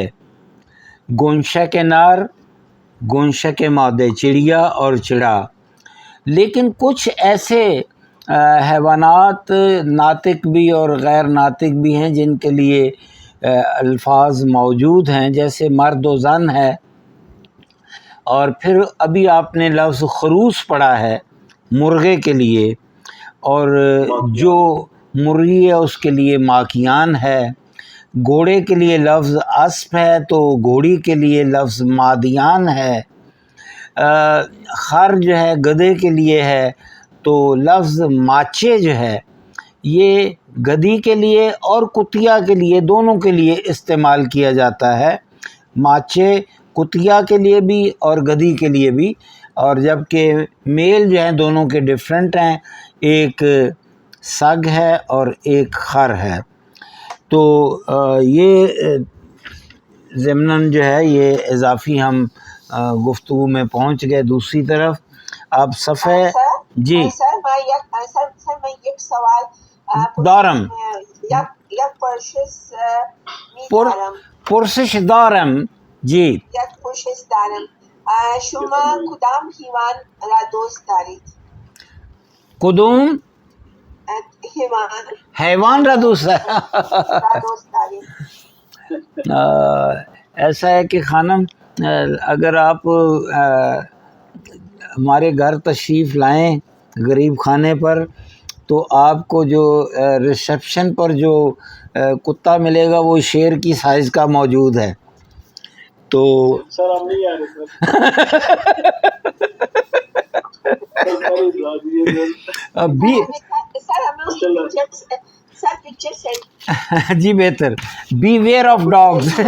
[SPEAKER 1] گونشک نر گونشک مادے، چڑیا اور چڑا. لیکن کچھ ایسے حیوانات ناطق بھی اور غیر ناطق بھی ہیں جن کے لیے الفاظ موجود ہیں، جیسے مرد و زن ہے. اور پھر ابھی آپ نے لفظ خروس پڑھا ہے مرغے کے لیے، اور جو مرغی ہے اس کے لیے ماکیان ہے. گھوڑے کے لیے لفظ اسپ ہے تو گھوڑی کے لیے لفظ مادیان ہے. خر جو ہے گدھے کے لیے ہے تو لفظ ماچے جو ہے یہ گدھی کے لیے اور کتیا کے لیے، دونوں کے لیے استعمال کیا جاتا ہے. ماچے کتیا کے لیے بھی اور گدھی کے لیے بھی، اور جبکہ میل جو ہیں دونوں کے ڈیفرنٹ ہیں، ایک سگ ہے اور ایک خر ہے. تو یہ ضمناً جو ہے یہ اضافی ہم گفتگو میں پہنچ گئے. دوسری طرف آپ صفحے جی
[SPEAKER 2] سر میں یک سوال
[SPEAKER 1] دارم
[SPEAKER 2] یک پرشش
[SPEAKER 1] پرسش دارم جی
[SPEAKER 2] یک پرشش دارم شما کدام حیوان را دوست دارید؟
[SPEAKER 1] کدوم حیوان را دوست
[SPEAKER 2] دارید؟
[SPEAKER 1] ایسا ہے کہ خانم اگر آپ ہمارے گھر تشریف لائیں غریب خانے پر تو آپ کو جو ریسیپشن پر جو کتا ملے گا وہ شیر کی سائز کا موجود ہے. تو
[SPEAKER 3] سر ہم نہیں آ رہے
[SPEAKER 1] جی بہتر بی ویئر آف ڈاگز.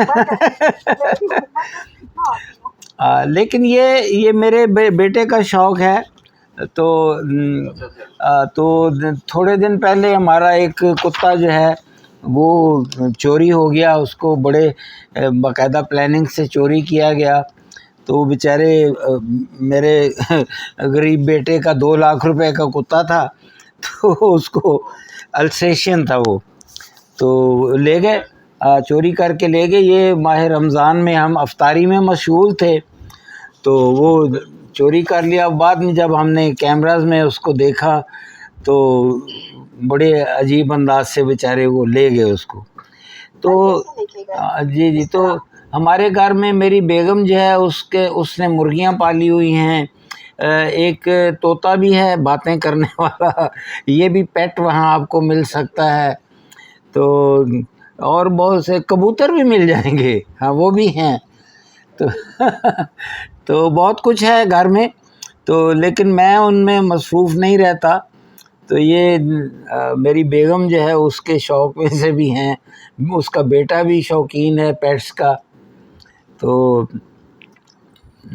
[SPEAKER 1] لیکن یہ میرے بیٹے کا شوق ہے. تو تھوڑے دن پہلے ہمارا ایک کتا جو ہے وہ چوری ہو گیا، اس کو بڑے باقاعدہ پلاننگ سے چوری کیا گیا. تو بیچارے میرے غریب بیٹے کا 2 لاکھ روپے کا کتا تھا، تو اس کو السیشن تھا وہ، تو لے گئے، چوری کر کے لے گئے. یہ ماہ رمضان میں ہم افطاری میں مشغول تھے تو وہ چوری کر لیا. بعد میں جب ہم نے کیمراز میں اس کو دیکھا تو بڑے عجیب انداز سے بیچارے وہ لے گئے اس کو. تو جی تو ہمارے گھر میں میری بیگم جو ہے اس نے مرغیاں پالی ہوئی ہیں، ایک طوطا بھی ہے باتیں کرنے والا، یہ بھی پیٹ وہاں آپ کو مل سکتا ہے. تو اور بہت سے کبوتر بھی مل جائیں گے، ہاں وہ بھی ہیں. تو بہت کچھ ہے گھر میں، تو لیکن میں ان میں مصروف نہیں رہتا. تو یہ میری بیگم جو ہے اس کے شوق میں سے بھی ہیں، اس کا بیٹا بھی شوقین ہے پیٹس کا. تو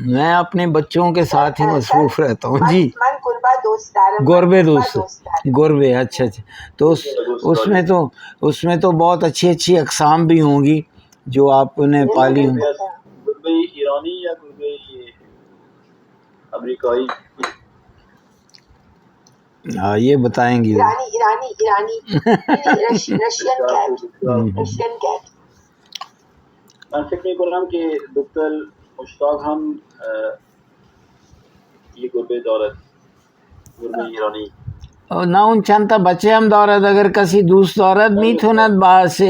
[SPEAKER 1] میں اپنے بچوں کے ساتھ ہی مصروف رہتا ہوں. جی گربے دوست، گربے، اچھا. تو اس میں تو بہت اچھی اچھی اقسام بھی ہوں گی جو آپ نے پالی ہوں.
[SPEAKER 3] گربے ایرانی یا گربے امریکائی؟
[SPEAKER 1] ہاں یہ بتائیں گی.
[SPEAKER 2] ایرانی رشین کیٹ.
[SPEAKER 3] فکر کنم کہ دکتر مشتاق ہم یہ گربه دارد، گربه ایرانی.
[SPEAKER 1] نه اون چند تا بچه هم دارد، اگر کسی دوست دارد میتوند باعث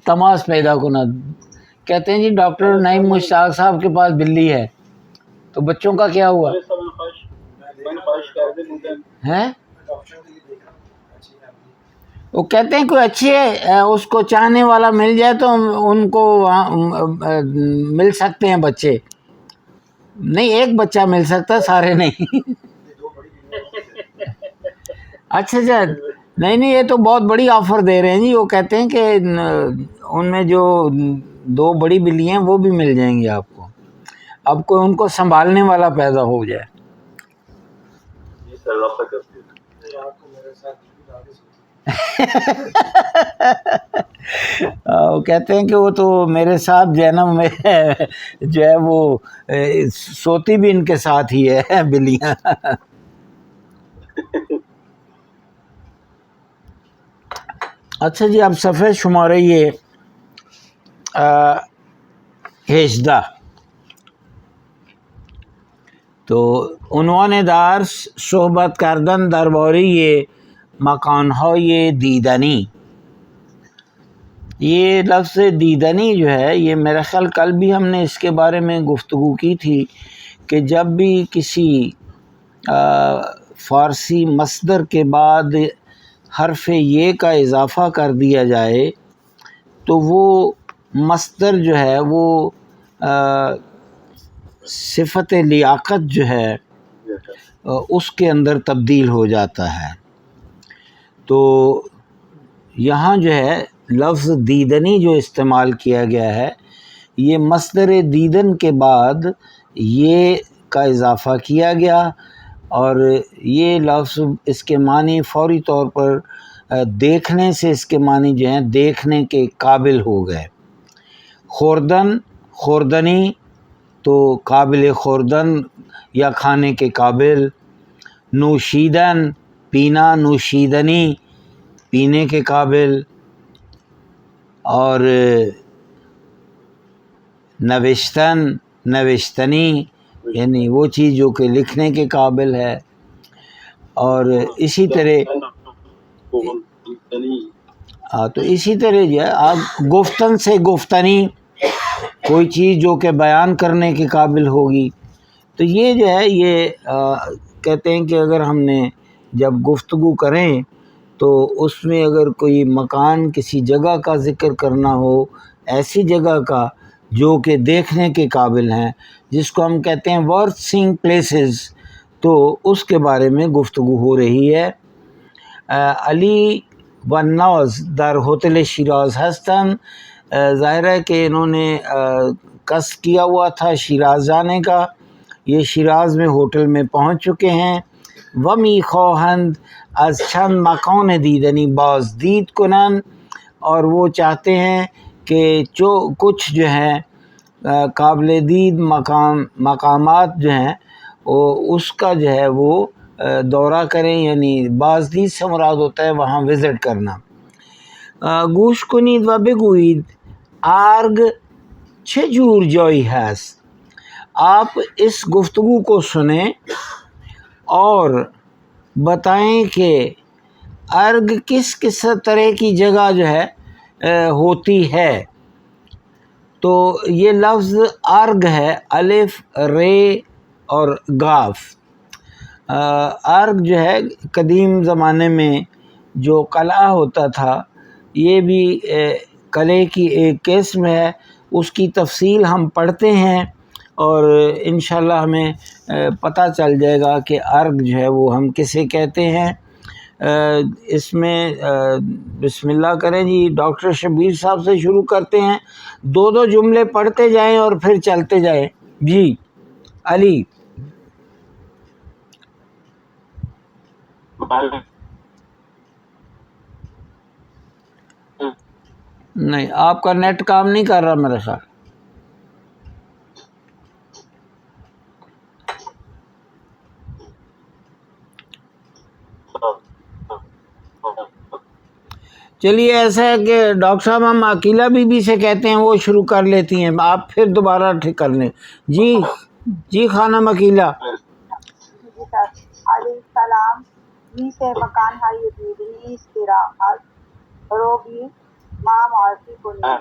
[SPEAKER 1] تماس پیدا کند. کہتے ہیں جی ڈاکٹر نعیم مشتاق صاحب کے پاس بلی ہے، تو بچوں کا کیا ہوا ہے؟ وہ کہتے ہیں کوئی اچھے اس کو چاہنے والا مل جائے تو ان کو مل سکتے ہیں بچے. نہیں ایک بچہ مل سکتا، سارے نہیں. اچھا نہیں یہ تو بہت بڑی آفر دے رہے ہیں جی. وہ کہتے ہیں کہ ان میں جو 2 بڑی بلی ہیں وہ بھی مل جائیں گی آپ کو، اب کوئی ان کو سنبھالنے والا پیدا ہو جائے. وہ کہتے ہیں کہ وہ تو میرے ساتھ جہنم میں جو ہے وہ سوتی بھی ان کے ساتھ ہی ہے بلیاں. اچھا جی، اب صفحہ شمارہ یہ 18. تو عنوان درس صحبت کردن درباره مکانهای دیدنی. یہ لفظ دیدنی جو ہے یہ میرا خیال کل بھی ہم نے اس کے بارے میں گفتگو کی تھی کہ جب بھی کسی فارسی مصدر کے بعد حرف یہ کا اضافہ کر دیا جائے تو وہ مصدر جو ہے وہ صفت لیاقت جو ہے اس کے اندر تبدیل ہو جاتا ہے. تو یہاں جو ہے لفظ دیدنی جو استعمال کیا گیا ہے یہ مصدر دیدن کے بعد یہ کا اضافہ کیا گیا اور یہ لفظ اس کے معنی فوری طور پر دیکھنے سے اس کے معنی جو ہیں دیکھنے کے قابل ہو گئے. خوردن خوردنی تو قابل خوردن یا کھانے کے قابل. نوشیدن پینا نوشیدنی پینے کے قابل. اور نوشتن نوشتنی یعنی وہ چیز جو کہ لکھنے کے قابل ہے. اور اسی طرح تو اسی طرح جو ہے آپ گفتن سے گفتنی کوئی چیز جو کہ بیان کرنے کے قابل ہوگی. تو یہ جو ہے یہ کہتے ہیں کہ اگر ہم نے جب گفتگو کریں تو اس میں اگر کوئی مکان کسی جگہ کا ذکر کرنا ہو ایسی جگہ کا جو کہ دیکھنے کے قابل ہیں جس کو ہم کہتے ہیں ورتھ سینگ پلیسز تو اس کے بارے میں گفتگو ہو رہی ہے. علی والناز در ہوتل شیراز ہستن. ظاہر ہے کہ انہوں نے قصد کیا ہوا تھا شیراز جانے کا. یہ شیراز میں ہوٹل میں پہنچ چکے ہیں. ومی خواہند از چند مکان دیدنی بازدید کنن اور وہ چاہتے ہیں کہ جو کچھ جو ہیں قابل دید مقامات جو ہیں اس کا جو ہے وہ دورہ کریں یعنی بازدید سے مراد ہوتا ہے وہاں وزٹ کرنا. گوش کنید و بگویید ارگ چه جور جایی هست. آپ اس گفتگو کو سنیں اور بتائیں کہ ارگ کس طرح کی جگہ جو ہے ہوتی ہے. تو یہ لفظ ارگ ہے الف رے اور گاف. ارگ جو ہے قدیم زمانے میں جو قلعہ ہوتا تھا یہ بھی قلعے کی ایک قسم ہے. اس کی تفصیل ہم پڑھتے ہیں اور انشاءاللہ ہمیں پتہ چل جائے گا کہ ارگ جو ہے وہ ہم کسے کہتے ہیں. اس میں بسم اللہ کریں جی. ڈاکٹر شبیر صاحب سے شروع کرتے ہیں. 2 جملے پڑھتے جائیں اور پھر چلتے جائیں. جی علی. نہیں آپ کا نیٹ کام نہیں کر رہا میرے خیال. چلیے ایسا ہے کہ ڈاکٹر صاحب ہم عقیلہ بی بی سے کہتے ہیں وہ شروع کر لیتی ہیں آپ پھر دوبارہ ٹھیک کر لیں. جی خانم عقیلہ.
[SPEAKER 4] جی سر. علیہ السلام. می سے مکان های دیدنی استراحت روگی ما معرفی کنید.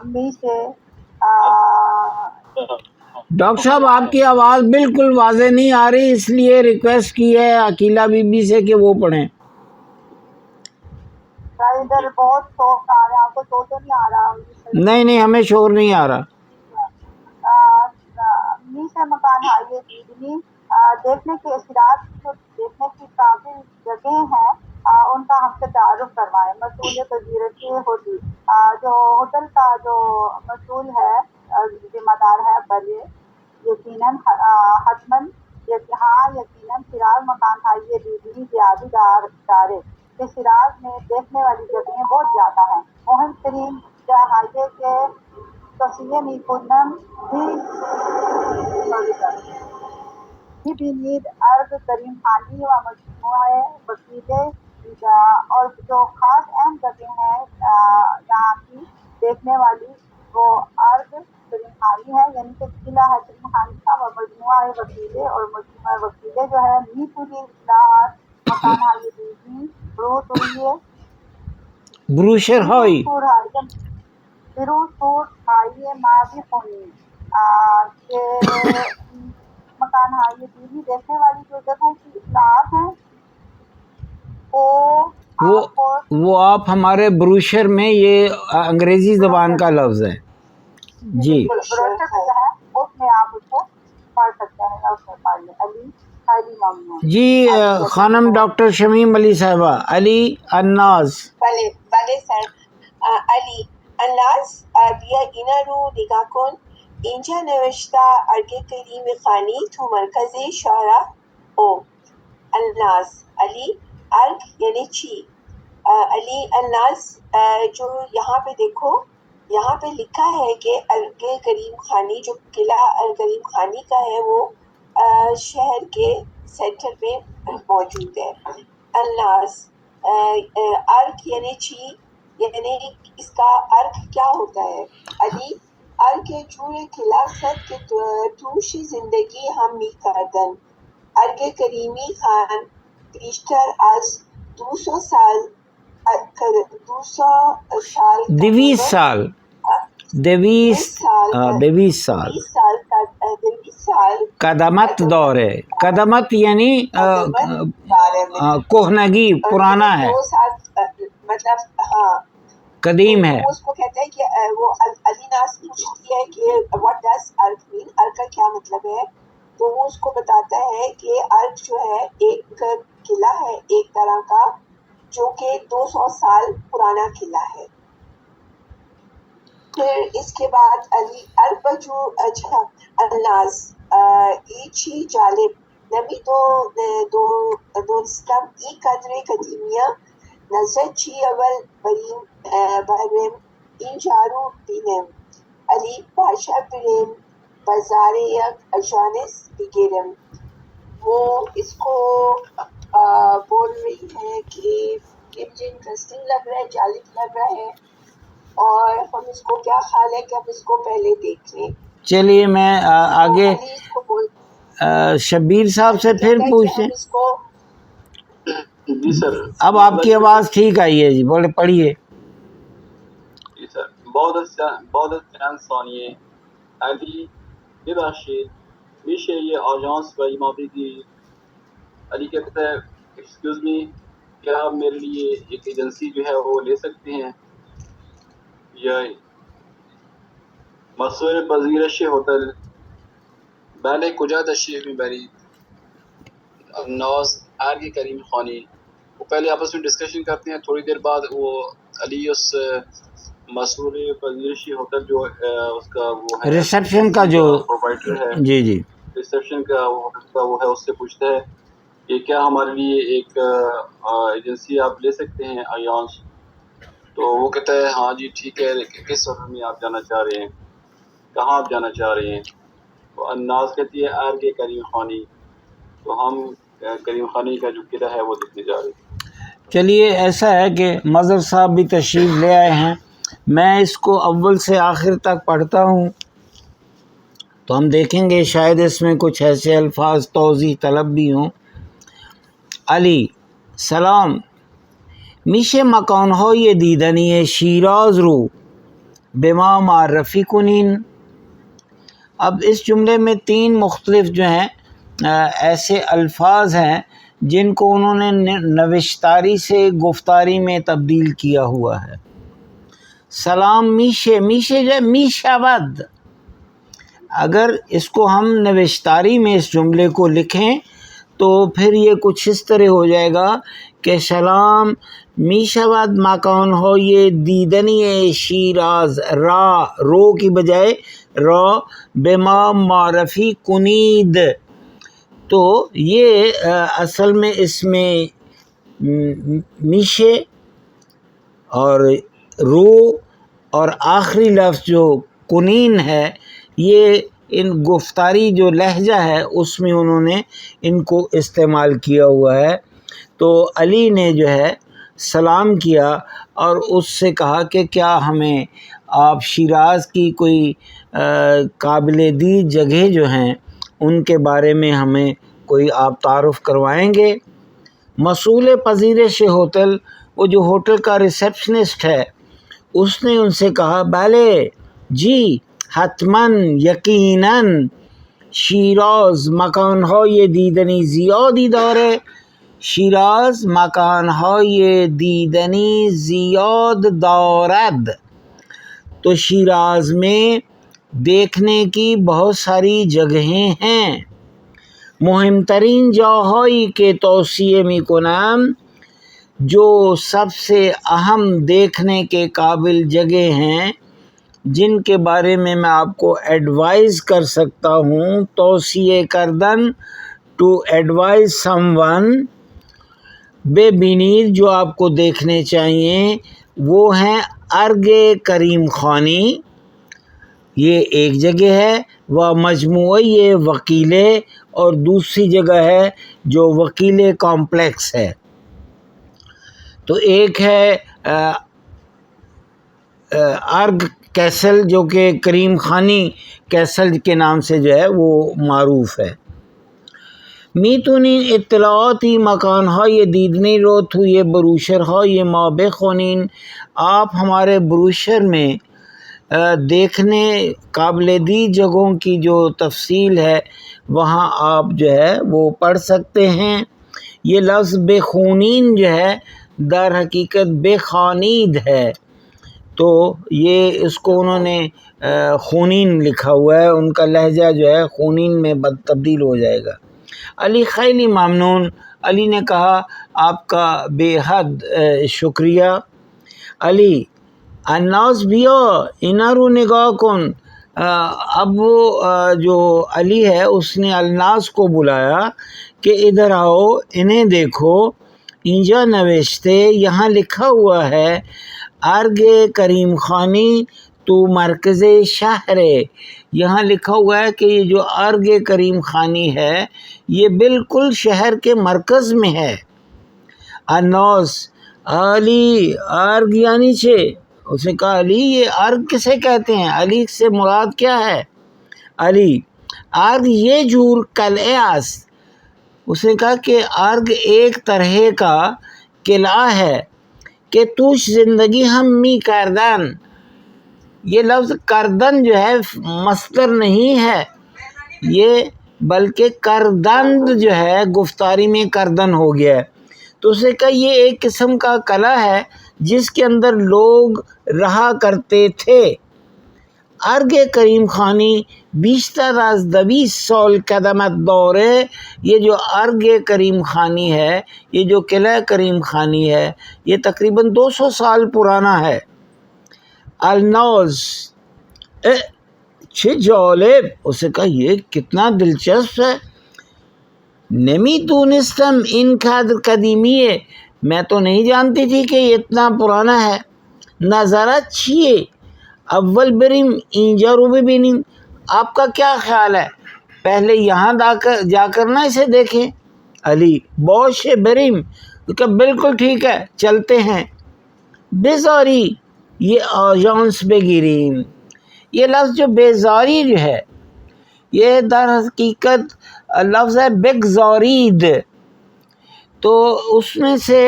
[SPEAKER 4] می سے
[SPEAKER 1] ڈاکٹر صاحب آپ کی آواز بالکل واضح نہیں آ رہی اس لیے ریکویسٹ کی ہے عقیلہ بی بی سے کہ وہ پڑھیں.
[SPEAKER 4] ادھر بہت شوق آ رہا ہے. آپ کو تو نہیں آ رہا؟
[SPEAKER 1] نہیں ہمیں شور نہیں آ رہا.
[SPEAKER 4] می سے مکان های دیدنی دیکھنے کے اثرات جو دیکھنے کی قابل جگہ ہیں ان کا ہم سے تعارف کروائیں. مسئول پذیرتی ہوتی جو ہوٹل کا جو مسئول ہے ذمہ دار ہے بلے یقیناً حتماً یقیناً شیراز مکان های دیدنی زیادی دارے. کہ شیراز میں دیکھنے والی جگہیں بہت زیادہ ہیں. مہم ترین جاہائے کے توسیع میکنم ہی بینید ارگ کریم خانی و مجموعہ وسیلے اور جو خاص اہم جگہیں ہیں یہاں کی دیکھنے والی وہ ارگ کریم خانی ہے، یعنی کہ قلعہ ہے کریم خانی کا، و مجموعہ وسیلے اور مجموعہ وسیلے جو ہے میتولی اصلاحات مکان های دیزی
[SPEAKER 1] بروشر های
[SPEAKER 4] بروشور های ماضی خونی کہ مکان های دیزی دیکھنے والی جو جگہوں کی اصلاحات ہیں
[SPEAKER 1] وہ آپ ہمارے بروشر میں، یہ انگریزی زبان کا لفظ ہے جی.
[SPEAKER 4] بروشر جو ہے اس میں آپ اس کو پڑھ سکتے ہیں، اس میں پڑھ لیں. علی خیلی ممنون
[SPEAKER 1] جی خانم ڈاکٹر شمیم علی صاحبہ. علی الناز.
[SPEAKER 2] بله سر. علی الناز بیا اینا رو نگاه کن. اینجا نوشته ارگ کریم خانی تو مرکز شهر او. الناز علی ارگ یعنی چی؟ علی الناز جو یہاں پہ دیکھو، یہاں پہ لکھا ہے کہ ارگ کریم خانی جو قلعہ ارگ خانی کا ہے وہ شہر کے سینٹر میں موجود ہے. الناس ارگ یعنی چی، یعنی اس کا ارگ کیا ہوتا ہے؟ علی ارگ جور خلافت کے توش زندگی ہم می کردن. ارگ کریمی خان بیشتر از 200 سال
[SPEAKER 1] 20 سال قدمت دور ہے. قدمت یعنی کہنگی، پرانا ہے،
[SPEAKER 2] مطلب ہاں
[SPEAKER 1] قدیم ہے.
[SPEAKER 2] اس کو کہتے ہیں کہ وہ علی ناز پوچھتی ہے کہ واٹ ڈز ارگ مین، ارگ کا کیا مطلب ہے؟ تو وہ اس کو بتاتا ہے کہ ارگ جو ہے ایک قلعہ ہے ایک طرح کا، جو کہ 200 سال پرانا قلعہ ہے. پھر اس کے بعد علی البجو اچھا الناز ایچی جالب نمی دو رستم ای قدر قدیمیه نظرت چی اول بریم این جارو بینم. علی باشا بریم بازار یک اجانس بگیرم. وہ اس کو بول رہی ہے کہ یہ مجھے انٹرسٹنگ لگ رہا ہے، جالب لگ رہا ہے، اور ہم اس کو کیا خیال ہے کہ ہم اس کو پہلے دیکھ لیں.
[SPEAKER 1] چلیے میں آگے شبیر صاحب سے پھر پوچھیں.
[SPEAKER 3] جی سر.
[SPEAKER 1] اب آپ کی آواز ٹھیک آئی ہے جی، بولے پڑھیے.
[SPEAKER 3] جی سر. بعد از چند ثانیه علی ببخشید میشه یه آژانس و ایمامی دی. علی کہتا ہے ایکسکیوز می، کیا آپ میرے لیے ایک ایجنسی جو ہے وہ لے سکتے ہیں؟ یا مسئول پذیرش هتل. بله کجا تشریف میبرید؟ الناز ارگ کریم خانی. وہ پہلے آپس میں ڈسکشن کرتے ہیں، تھوڑی دیر بعد وہ علی اس مسئول پذیرشی ہوٹل جو اس کا وہ ہے
[SPEAKER 1] ریسپشن کا جو
[SPEAKER 3] پروپرائٹر ہے،
[SPEAKER 1] جی جی
[SPEAKER 3] ریسپشن کا وہ ہے، اس سے پوچھتا ہے کہ کیا ہمارے لیے ایک ایجنسی آپ لے سکتے ہیں ایانس؟ تو وہ کہتا ہے ہاں جی ٹھیک ہے، کس سفر میں آپ جانا چاہ رہے ہیں، کہاں آپ جانا چاہ رہے ہیں؟ تو الناز کہتی ہے ارگ کریم خانی. تو ہم کریم خانی کا جو قلعہ ہے وہ دیکھنے جا رہے ہیں.
[SPEAKER 1] چلیے ایسا ہے کہ مظہر صاحب بھی تشریف لے آئے ہیں، میں اس کو اول سے آخر تک پڑھتا ہوں تو ہم دیکھیں گے شاید اس میں کچھ ایسے الفاظ توضیح طلب بھی ہوں. علی سلام، میشه مکانهای دیدنی شیراز رو به ما معرفی کنین. اب اس جملے میں 3 مختلف جو ہیں ایسے الفاظ ہیں جن کو انہوں نے نوشتاری سے گفتاری میں تبدیل کیا ہوا ہے. سلام میشه جو ہے میشود، اگر اس کو ہم نوشتاری میں اس جملے کو لکھیں تو پھر یہ کچھ اس طرح ہو جائے گا کہ سلام میشود مکان ہو یہ دیدنی شیراز، رو کی بجائے را بما معرفی کنید. تو یہ اصل میں اس میں میشے اور رو اور آخری لفظ جو کنین ہے، یہ ان گفتاری جو لہجہ ہے اس میں انہوں نے ان کو استعمال کیا ہوا ہے۔ تو علی نے جو ہے سلام کیا اور اس سے کہا کہ کیا ہمیں آپ شیراز کی کوئی قابل دید جگہ جو ہیں ان کے بارے میں ہمیں کوئی آپ تعارف کروائیں گے؟ مسئول پذیرش ہوٹل، وہ جو ہوٹل کا ریسیپشنسٹ ہے، اس نے ان سے کہا بلے جی حتماً یقیناً شیراز مکانهای دیدنی زیادی داره، شیراز مکانهای دیدنی زیاد دارد، تو شیراز میں دیکھنے کی بہت ساری جگہیں ہیں۔ مهم ترین جاهایی که توصیه می کنم، جو سب سے اہم دیکھنے کے قابل جگہ ہیں جن کے بارے میں آپ کو ایڈوائز کر سکتا ہوں، توصیہ کردن، ٹو ایڈوائز سم ون، بے بینید جو آپ کو دیکھنے چاہیے، وہ ہیں ارگ کریم خانی، یہ ایک جگہ ہے، وہ مجموعی وکیلے، اور دوسری جگہ ہے جو وکیلے کمپلیکس ہے۔ تو ایک ہے ارگ کیسل جو کہ کریم خانی کیسل کے نام سے جو ہے وہ معروف ہے۔ میتونین اطلاعاتی مکانهای دیدنی رو توی بروشرهای ما بخونین، آپ ہمارے بروشر میں دیکھنے قابل دید جگہوں کی جو تفصیل ہے وہاں آپ جو ہے وہ پڑھ سکتے ہیں۔ یہ لفظ بخونین جو ہے در حقیقت بخانید ہے، تو یہ اس کو انہوں نے خونین لکھا ہوا ہے، ان کا لہجہ جو ہے خونین میں تبدیل ہو جائے گا۔ علی خیلی ممنون، علی نے کہا آپ کا بے حد شکریہ۔ علی الناس بیا اینا رو نگاہ کن، اب وہ جو علی ہے اس نے الناس کو بلایا کہ ادھر آؤ، انہیں دیکھو، اینجا نوشتے، یہاں لکھا ہوا ہے ارگ کریم خانی تو مرکز شہر ہے، یہاں لکھا ہوا ہے کہ یہ جو ارگ کریم خانی ہے یہ بالکل شہر کے مرکز میں ہے۔ الناس علی ارگ یعنی چھے، اس نے کہا علی یہ ارگ کسے کہتے ہیں، علی سے مراد کیا ہے؟ علی ارگ یہ جور قلعے است، اس نے کہا کہ ارگ ایک طرح کا قلعہ ہے کہ توش زندگی ہم می کردن، یہ لفظ کردن جو ہے مصدر نہیں ہے یہ، بلکہ کردند جو ہے گفتاری میں کردن ہو گیا ہے، تو اس نے کہا یہ ایک قسم کا قلعہ ہے جس کے اندر لوگ رہا کرتے تھے۔ ارگ کریم خانی بیشتر از 20 سال قدمت داره، یہ جو ارگ کریم خانی ہے، یہ جو قلعہ کریم خانی ہے، یہ تقریباً 200 سال پرانا ہے۔ الناز چه جالب، اس نے کہا یہ کتنا دلچسپ ہے، نمی دونستم این قدر قدیمی ہے، میں تو نہیں جانتی تھی کہ یہ اتنا پرانا ہے۔ نظرت چیئے، اول بریم اینجا رو ببینیم، آپ کا کیا خیال ہے پہلے یہاں جا کر نہ اسے دیکھیں؟ علی باشه بریم، کہ بالکل ٹھیک ہے چلتے ہیں۔ بیزاری یہ آژانس بگیریم، یہ لفظ جو بیزاری جو ہے یہ در حقیقت لفظ ہے بگزارید، تو اس میں سے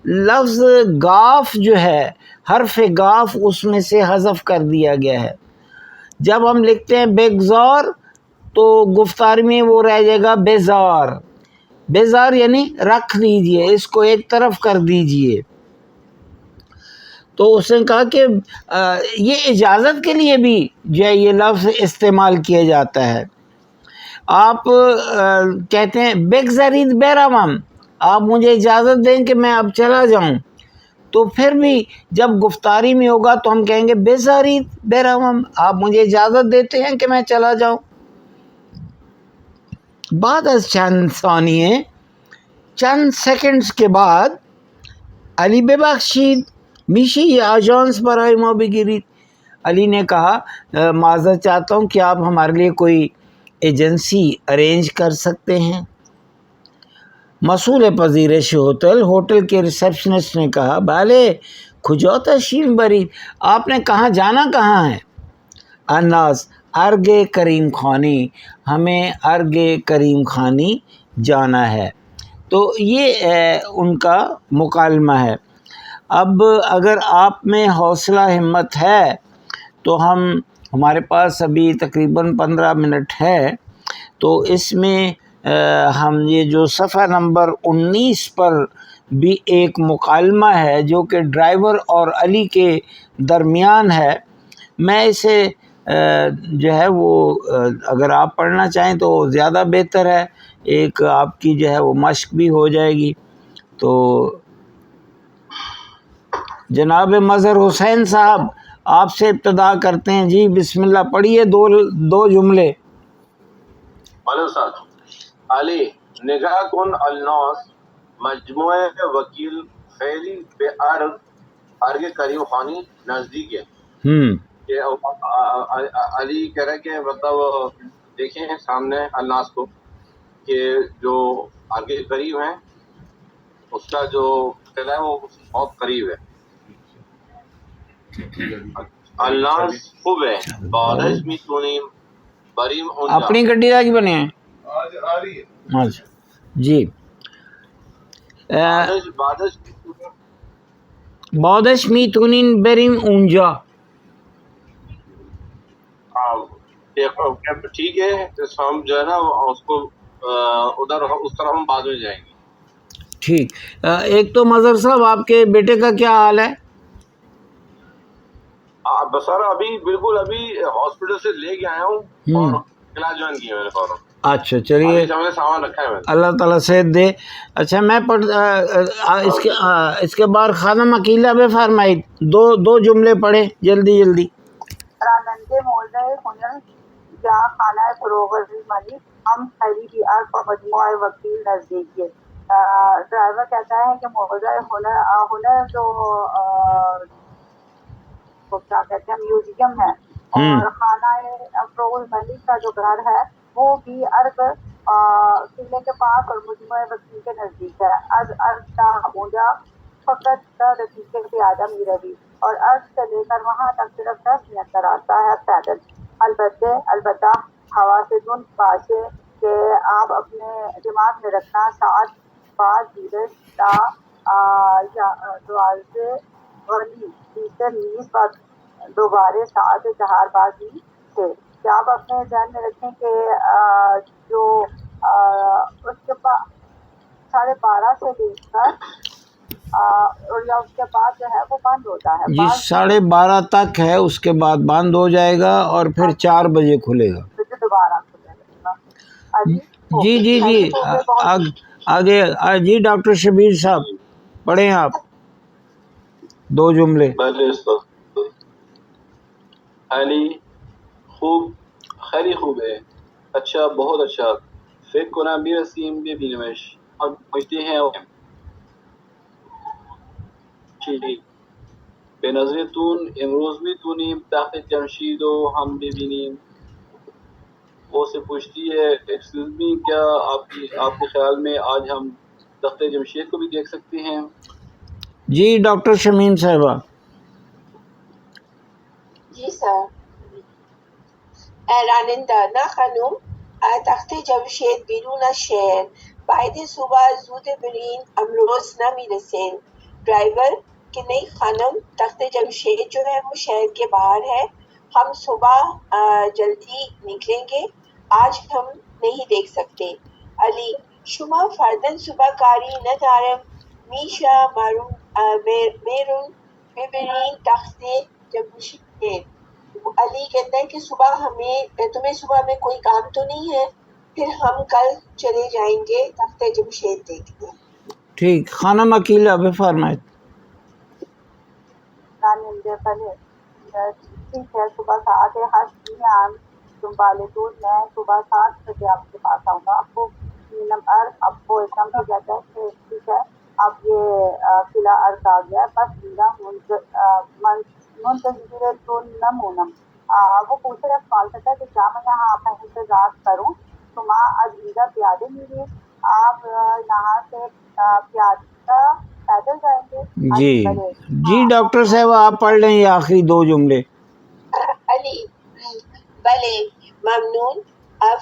[SPEAKER 1] لفظ گاف جو ہے، حرف گاف اس میں سے حذف کر دیا گیا ہے۔ جب ہم لکھتے ہیں بگزار تو گفتار میں وہ رہ جائے گا بیزار، بیزار یعنی رکھ دیجئے، اس کو ایک طرف کر دیجئے۔ تو اس نے کہا کہ یہ اجازت کے لیے بھی جو ہے یہ لفظ استعمال کیا جاتا ہے۔ آپ کہتے ہیں بگزارید بیروم، آپ مجھے اجازت دیں کہ میں اب چلا جاؤں، تو پھر بھی جب گفتاری میں ہوگا تو ہم کہیں گے بیزارید بیروم، آپ مجھے اجازت دیتے ہیں کہ میں چلا جاؤں۔ بعد از چند ثانیے، چند سیکنڈز کے بعد علی ببخشید میشه یہ آژانس برای ما بگیرید؟ علی نے کہا معذرت چاہتا ہوں کہ آپ ہمارے لیے کوئی ایجنسی ارینج کر سکتے ہیں؟ مسئول پذیرش ہوٹل کے ریسیپشنسٹ نے کہا بھالے کھجوتا شین برید، آپ نے کہاں جانا کہاں ہے؟ الناس ارگ کریم خانی، ہمیں ارگ کریم خانی جانا ہے۔ تو یہ ان کا مکالمہ ہے۔ اب اگر آپ میں حوصلہ ہمت ہے تو ہمارے پاس ابھی تقریباً 15 منٹ ہے، تو اس میں ہم یہ جو صفحہ نمبر 19 پر بھی ایک مکالمہ ہے جو کہ ڈرائیور اور علی کے درمیان ہے، میں اسے جو ہے وہ اگر آپ پڑھنا چاہیں تو زیادہ بہتر ہے، ایک آپ کی جو ہے وہ مشق بھی ہو جائے گی۔ تو جناب مظہر حسین صاحب آپ سے ابتدا کرتے ہیں، جی بسم اللہ پڑھیے دو جملے۔
[SPEAKER 5] علی نگاہ کن الناس مجموعہ وکیل فعلی بے ارگ کریم خانی نزدیک ہے۔ کہ علی کہہ رہا ہے کہ مطلب دیکھیں سامنے الناس کو کہ جو آگے قریب ہیں اس کا جو قلعہ ہے وہ بہت قریب ہے۔ الناس خوب ہے بارش میتونیم بریم
[SPEAKER 1] اپنی گڈی کا کی بنے ہیں اچھا جی بادش میتونین بریم اونجا،
[SPEAKER 5] ٹھیک ہے ہم جو ہے نا اس کو ادھر اس طرف ہم بعد میں جائیں گے۔
[SPEAKER 1] ٹھیک۔ ایک تو مظہر صاحب آپ کے بیٹے کا کیا حال ہے؟
[SPEAKER 5] سر ابھی بالکل ابھی ہاسپٹل سے لے کے آیا ہوں اور کلاس جوائن کیا میں نے فوراً۔
[SPEAKER 1] اچھا چلیے
[SPEAKER 5] سامان رکھا ہے میں نے۔
[SPEAKER 1] اللہ تعالیٰ صحت دے۔ اچھا میں اس کے بعد خانم عقیلہ بے فرمائید دو جملے پڑھیں جلدی۔
[SPEAKER 4] راننده مولد هنر یا خانه فروغ ملی ہم خیلی بی عرف و مجموعہ وکیل نزدیکی ہے۔ ڈرائیور کہتا ہے کہ موضوع ہنر جو کیا کہتے ہیں میوزیم ہے اور خانہ فروغ ملی کا جو گھر ہے وہ بھی ارگ قلعے کے پاس اور مجموعہ وکیل کے نزدیک ہے۔ از ارگ تا اونجا فقط دقیقے پیادہ می روی اور ارگ سے لے کر وہاں تک صرف 10 منٹ کا راستہ ہے پیدل۔ البتہ حواسدون باشه کہ آپ اپنے دماغ میں رکھنا ساعت بعد دیرش تا 12 غلی بیشتر نیست و دوباره ساعت 4 بعد ہی سے، کہ آپ اپنے ذہن میں رکھیں کہ جو اس کے بعد 12:30 سے لے کر اور یا اس کے بعد جو ہے وہ بند ہوتا ہے
[SPEAKER 1] جی 12:30 تک ہے، اس کے بعد بند ہو جائے گا اور پھر 4 بجے کھلے گا۔
[SPEAKER 4] دوبارہ کھلے گا۔
[SPEAKER 1] جی آگے جی ڈاکٹر شبیر صاحب پڑھیں آپ 2 جملے۔
[SPEAKER 3] علی خوب خیلی خوب ہے، اچھا بہت اچھا، فکر کنم میرسیم ببینیمش، اور پوچھتے ہیں ٹھیک به نظرتون امروز میتونیم تخت جمشید رو هم ببینیم؟ وہ سے پوچھتی ہے ایکسکیوز می کیا آپ کے خیال میں آج ہم تخت جمشید کو بھی دیکھ سکتے ہیں؟
[SPEAKER 1] جی ڈاکٹر شمیم صاحبہ۔
[SPEAKER 2] جی سر۔ راننده نه خانم، تخت جمشید بیرون از شهر، باید صبح زود برین، امروز نمیرسین۔ ڈرائیور کہ نہیں خانم، تخت جمشید جو ہے وہ شہر کے باہر ہے، ہم صبح جلدی نکلیں گے، آج ہم نہیں دیکھ سکتے۔ علی شما فردن صبح کاری ندارم، میشه بیرون ببرین تخت جمشید۔ علی کہتا ہے کہ تمہیں صبح میں کوئی کام تو نہیں ہے، پھر ہم کل چلے جائیں گے تخت جمشید دیکھنے۔
[SPEAKER 1] ٹھیک، خانم عقیلہ بے فرمائید۔
[SPEAKER 4] راننده بله ٹھیک ہے، صبح ساعت 8 میان دنبال دور میں صبح 7 بجے آپ کے پاس آؤں گا۔ آپ کو آپ کو ایک دم سے کہتا ہے کہ ٹھیک ہے اب یہ قلعہ ارض آ گیا، بس منتظر تو نمونم، وہ پوچھ رہا سوال کرتا ہے کہ کیا میں یہاں آپ کا انتظار کروں؟ تو ماں عزیزہ پیادے میرے، آپ یہاں سے پیادہ پیدل جائیں گے؟
[SPEAKER 1] جی
[SPEAKER 4] بلے،
[SPEAKER 1] جی ڈاکٹر صاحب آپ پڑھ لیں یہ آخری دو جملے.
[SPEAKER 2] علی بلے ممنون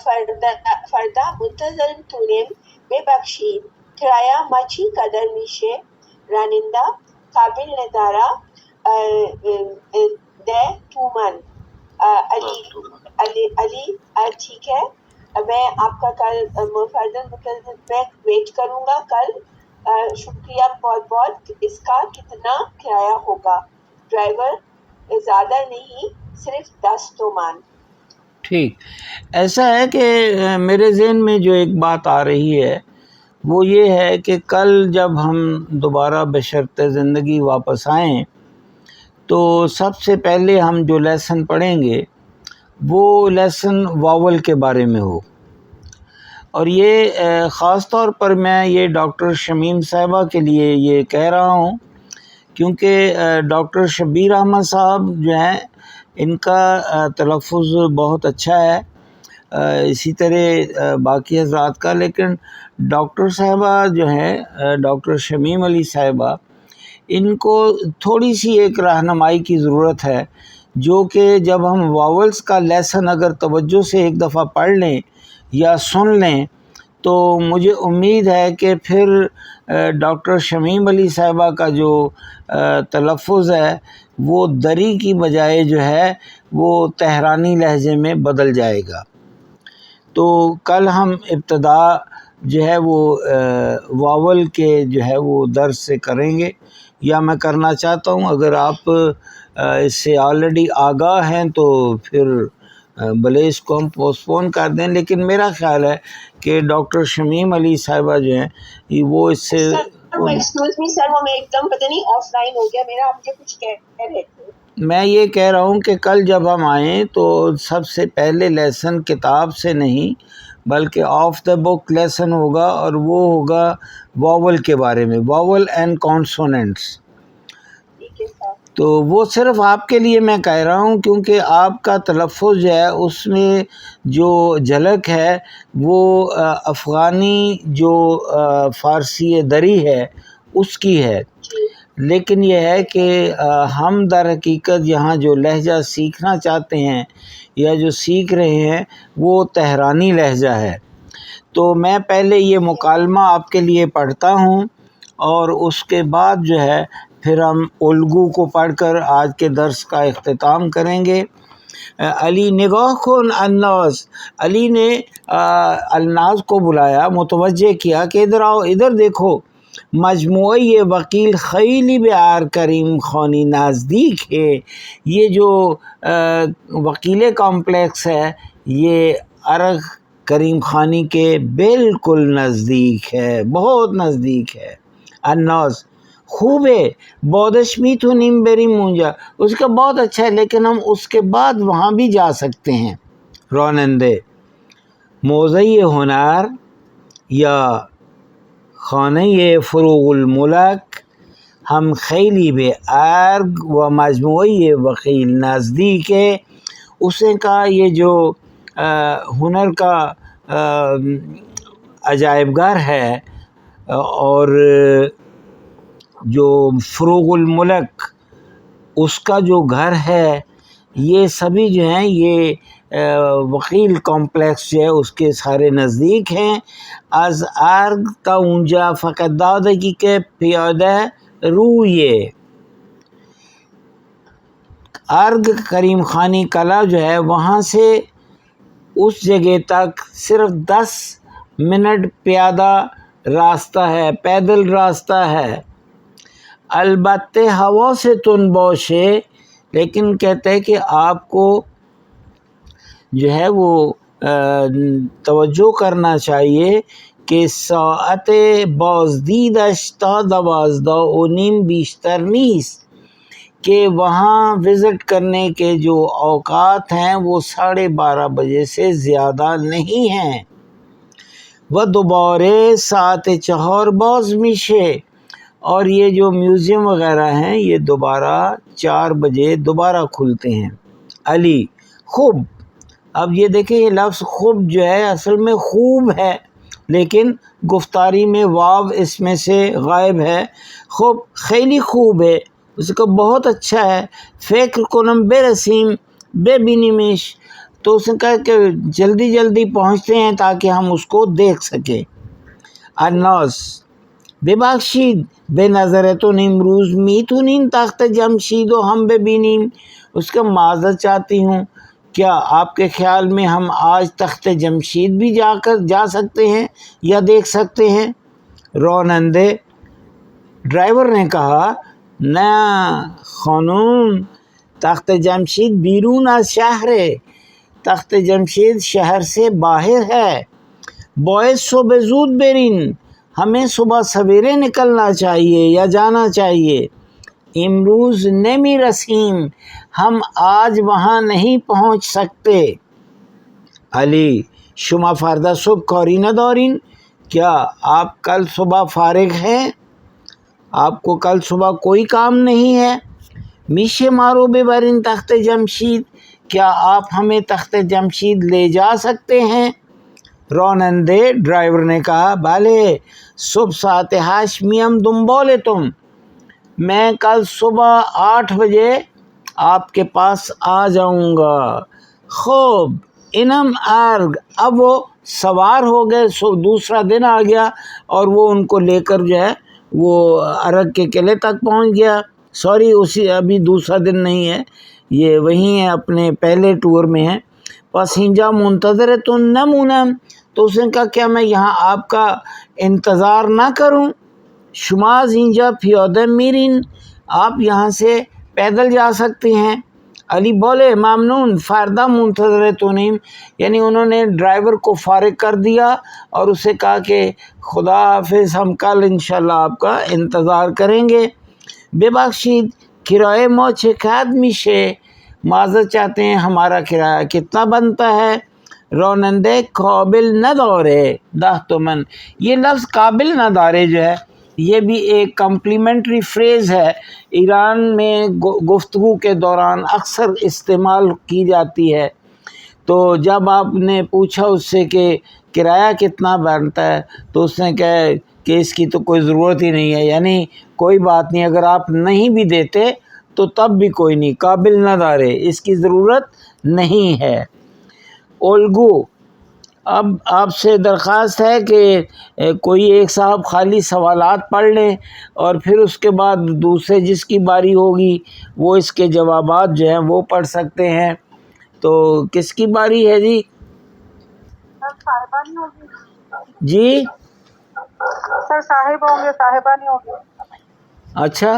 [SPEAKER 2] فردا منتظر تونیم ببخشید کرایہ مچی قدر میشه رانندہ قابل ندارا ده تومن. علی ٹھیک ہے، میں آپ کا کل فرداً میں ویٹ کروں گا کل. شکریہ بہت بہت. اس کا کتنا کرایہ ہوگا؟ ڈرائیور زیادہ نہیں، صرف 10 تومان.
[SPEAKER 1] ٹھیک. ایسا ہے کہ میرے ذہن میں جو ایک بات آ رہی ہے وہ یہ ہے کہ کل جب ہم دوبارہ بشرط زندگی واپس آئیں تو سب سے پہلے ہم جو لیسن پڑھیں گے وہ لیسن واول کے بارے میں ہو. اور یہ خاص طور پر میں یہ ڈاکٹر شمیم صاحبہ کے لیے یہ کہہ رہا ہوں کیونکہ ڈاکٹر شبیر احمد صاحب جو ہیں ان کا تلفظ بہت اچھا ہے، اسی طرح باقی حضرات کا، لیکن ڈاکٹر صاحبہ جو ہیں ڈاکٹر شمیم علی صاحبہ، ان کو تھوڑی سی ایک رہنمائی کی ضرورت ہے، جو کہ جب ہم واولز کا لیسن اگر توجہ سے ایک دفعہ پڑھ لیں یا سن لیں تو مجھے امید ہے کہ پھر ڈاکٹر شمیم علی صاحبہ کا جو تلفظ ہے وہ دری کی بجائے جو ہے وہ تہرانی لہجے میں بدل جائے گا. تو کل ہم ابتدا جو ہے وہ واول کے جو ہے وہ درس سے کریں گے، یا میں کرنا چاہتا ہوں. اگر آپ اس سے آلریڈی آگاہ ہیں تو پھر بھلے اس کو ہم پوسٹ پون کر دیں، لیکن میرا خیال ہے کہ ڈاکٹر شمیم علی صاحبہ جو ہیں وہ اس سے
[SPEAKER 2] ایکسکیوز می سر، وہ میں ایک دم پتہ نہیں آف لائن ہو گیا میرا، مجھے کچھ کہہ رہے تھے.
[SPEAKER 1] میں یہ کہہ رہا ہوں کہ کل جب ہم آئیں تو سب سے پہلے لیسن کتاب سے نہیں بلکہ آف دا بک لیسن ہوگا، اور وہ ہوگا واول کے بارے میں، واول اینڈ کانسوننٹس.
[SPEAKER 2] ٹھیک ہے سر.
[SPEAKER 1] تو وہ صرف آپ کے لیے میں کہہ رہا ہوں کیونکہ آپ کا تلفظ جو ہے اس میں جو جھلک ہے وہ افغانی جو فارسی دری ہے اس کی ہے، لیکن یہ ہے کہ ہم در حقیقت یہاں جو لہجہ سیکھنا چاہتے ہیں یا جو سیکھ رہے ہیں وہ تہرانی لہجہ ہے. تو میں پہلے یہ مکالمہ آپ کے لیے پڑھتا ہوں اور اس کے بعد جو ہے پھر ہم الگو کو پڑھ کر آج کے درس کا اختتام کریں گے. علی نگاہ کن الناس، علی نے الناس کو بلایا، متوجہ کیا کہ ادھر آؤ، ادھر دیکھو، مجموعی وکیل خیلی بیار کریم خانی نزدیک ہے. یہ جو وکیل کمپلیکس ہے یہ ارغ کریم خانی کے بالکل نزدیک ہے، بہت نزدیک ہے. الناس خوب ہے، بودشمی تو نیم بری مونجا، اس کا بہت اچھا ہے، لیکن ہم اس کے بعد وہاں بھی جا سکتے ہیں. رونندے موضعی ہنر یا خانه فروغ الملک، ہم خیلی به ارگ و مجموعه وکیل نزدیک ہے. اس نے کہا یہ جو ہنر کا عجائب گھر ہے اور جو فروغ الملک اس کا جو گھر ہے، یہ سبھی جو ہیں یہ وکیل کمپلیکس جو ہے اس کے سارے نزدیک ہیں. از ارگ تا اونجا فقط دادگی کے پیادہ رویے. ارگ کریم خانی قلعہ جو ہے وہاں سے اس جگہ تک صرف 10 منٹ پیادہ راستہ ہے، پیدل راستہ ہے. البتہ ہوا سے تن باشه، لیکن کہتے ہیں کہ آپ کو جو ہے وہ توجہ کرنا چاہیے کہ ساعت بازدیدش تا 12:30 بیشتر نیست، کہ وہاں وزٹ کرنے کے جو اوقات ہیں وہ 12:30 بجے سے زیادہ نہیں ہیں. و دوباره ساعت 4 باز میشه، اور یہ جو میوزیم وغیرہ ہیں یہ دوبارہ 4 بجے دوبارہ کھلتے ہیں. علی خوب. اب یہ دیکھیں یہ لفظ خوب جو ہے اصل میں خوب ہے، لیکن گفتاری میں واو اس میں سے غائب ہے. خوب خیلی خوب ہے، اس کو بہت اچھا ہے. فکر کنم بے رسیم بے بینیمش، تو اس نے کہا کہ جلدی جلدی پہنچتے ہیں تاکہ ہم اس کو دیکھ سکیں. الناس ببخشید به نظرتون امروز میتونین تخت جمشید و هم ببینیم. اس کا معذرت چاہتی ہوں، کیا آپ کے خیال میں ہم آج تخت جمشید بھی جا سکتے ہیں یا دیکھ سکتے ہیں؟ راننده ڈرائیور نے کہا نہ خانم، تخت جمشید بیرون از شہر ہے، تخت جمشید شہر سے باہر ہے. باید صبح زود برین، ہمیں صبح سویرے نکلنا چاہیے یا جانا چاہیے. امروز نمی رسیم، ہم آج وہاں نہیں پہنچ سکتے. علی شما فردا صبح کاری ندارین، کیا آپ کل صبح فارغ ہیں؟ آپ کو کل صبح کوئی کام نہیں ہے؟ میشے مارو ببرین تخت جمشید، کیا آپ ہمیں تخت جمشید لے جا سکتے ہیں؟ راننده ڈرائیور نے کہا بھلے، صبح ساعت 8 میم دنبالتم، میں کل صبح 8 بجے آپ کے پاس آ جاؤں گا. خوب انم ارگ، اب وہ سوار ہو گئے. دوسرا دن آ گیا اور وہ ان کو لے کر جو ہے وہ ارگ کے قلعے تک پہنچ گیا. سوری، ابھی دوسرا دن نہیں ہے، یہ وہیں ہے، اپنے پہلے ٹور میں ہے. پس ہنجا منتظرتون نمونم، تو اس نے کہا کیا میں یہاں آپ کا انتظار نہ کروں؟ شما زینجا پیاده میرین، آپ یہاں سے پیدل جا سکتے ہیں. علی بولے ممنون، فردا منتظرتونیم، یعنی انہوں نے ڈرائیور کو فارغ کر دیا اور اسے کہا کہ خدا حافظ، ہم کل انشاءاللہ آپ کا انتظار کریں گے. ببخشید کرایه ما چقدر میشه، معذرت چاہتے ہیں ہمارا کرایہ کتنا بنتا ہے؟ راننده قابل نداره 10 تومن. یہ لفظ قابل نداره جو ہے یہ بھی ایک کمپلیمنٹری فریز ہے، ایران میں گفتگو کے دوران اکثر استعمال کی جاتی ہے. تو جب آپ نے پوچھا اس سے کہ کرایہ کتنا بنتا ہے تو اس نے کہا کہ اس کی تو کوئی ضرورت ہی نہیں ہے، یعنی کوئی بات نہیں، اگر آپ نہیں بھی دیتے تو تب بھی کوئی نہیں، قابل ندارے، اس کی ضرورت نہیں ہے. الگو اب آپ سے درخواست ہے کہ کوئی ایک صاحب خالی سوالات پڑھ لیں اور پھر اس کے بعد دوسرے جس کی باری ہوگی وہ اس کے جوابات جو ہیں وہ پڑھ سکتے ہیں. تو کس کی باری ہے جی؟
[SPEAKER 4] سر صاحبہ نہیں ہوگی؟
[SPEAKER 1] جی
[SPEAKER 4] سر صاحب ہوں گے، صاحبہ نہیں ہوگی.
[SPEAKER 2] نہیں،
[SPEAKER 1] اچھا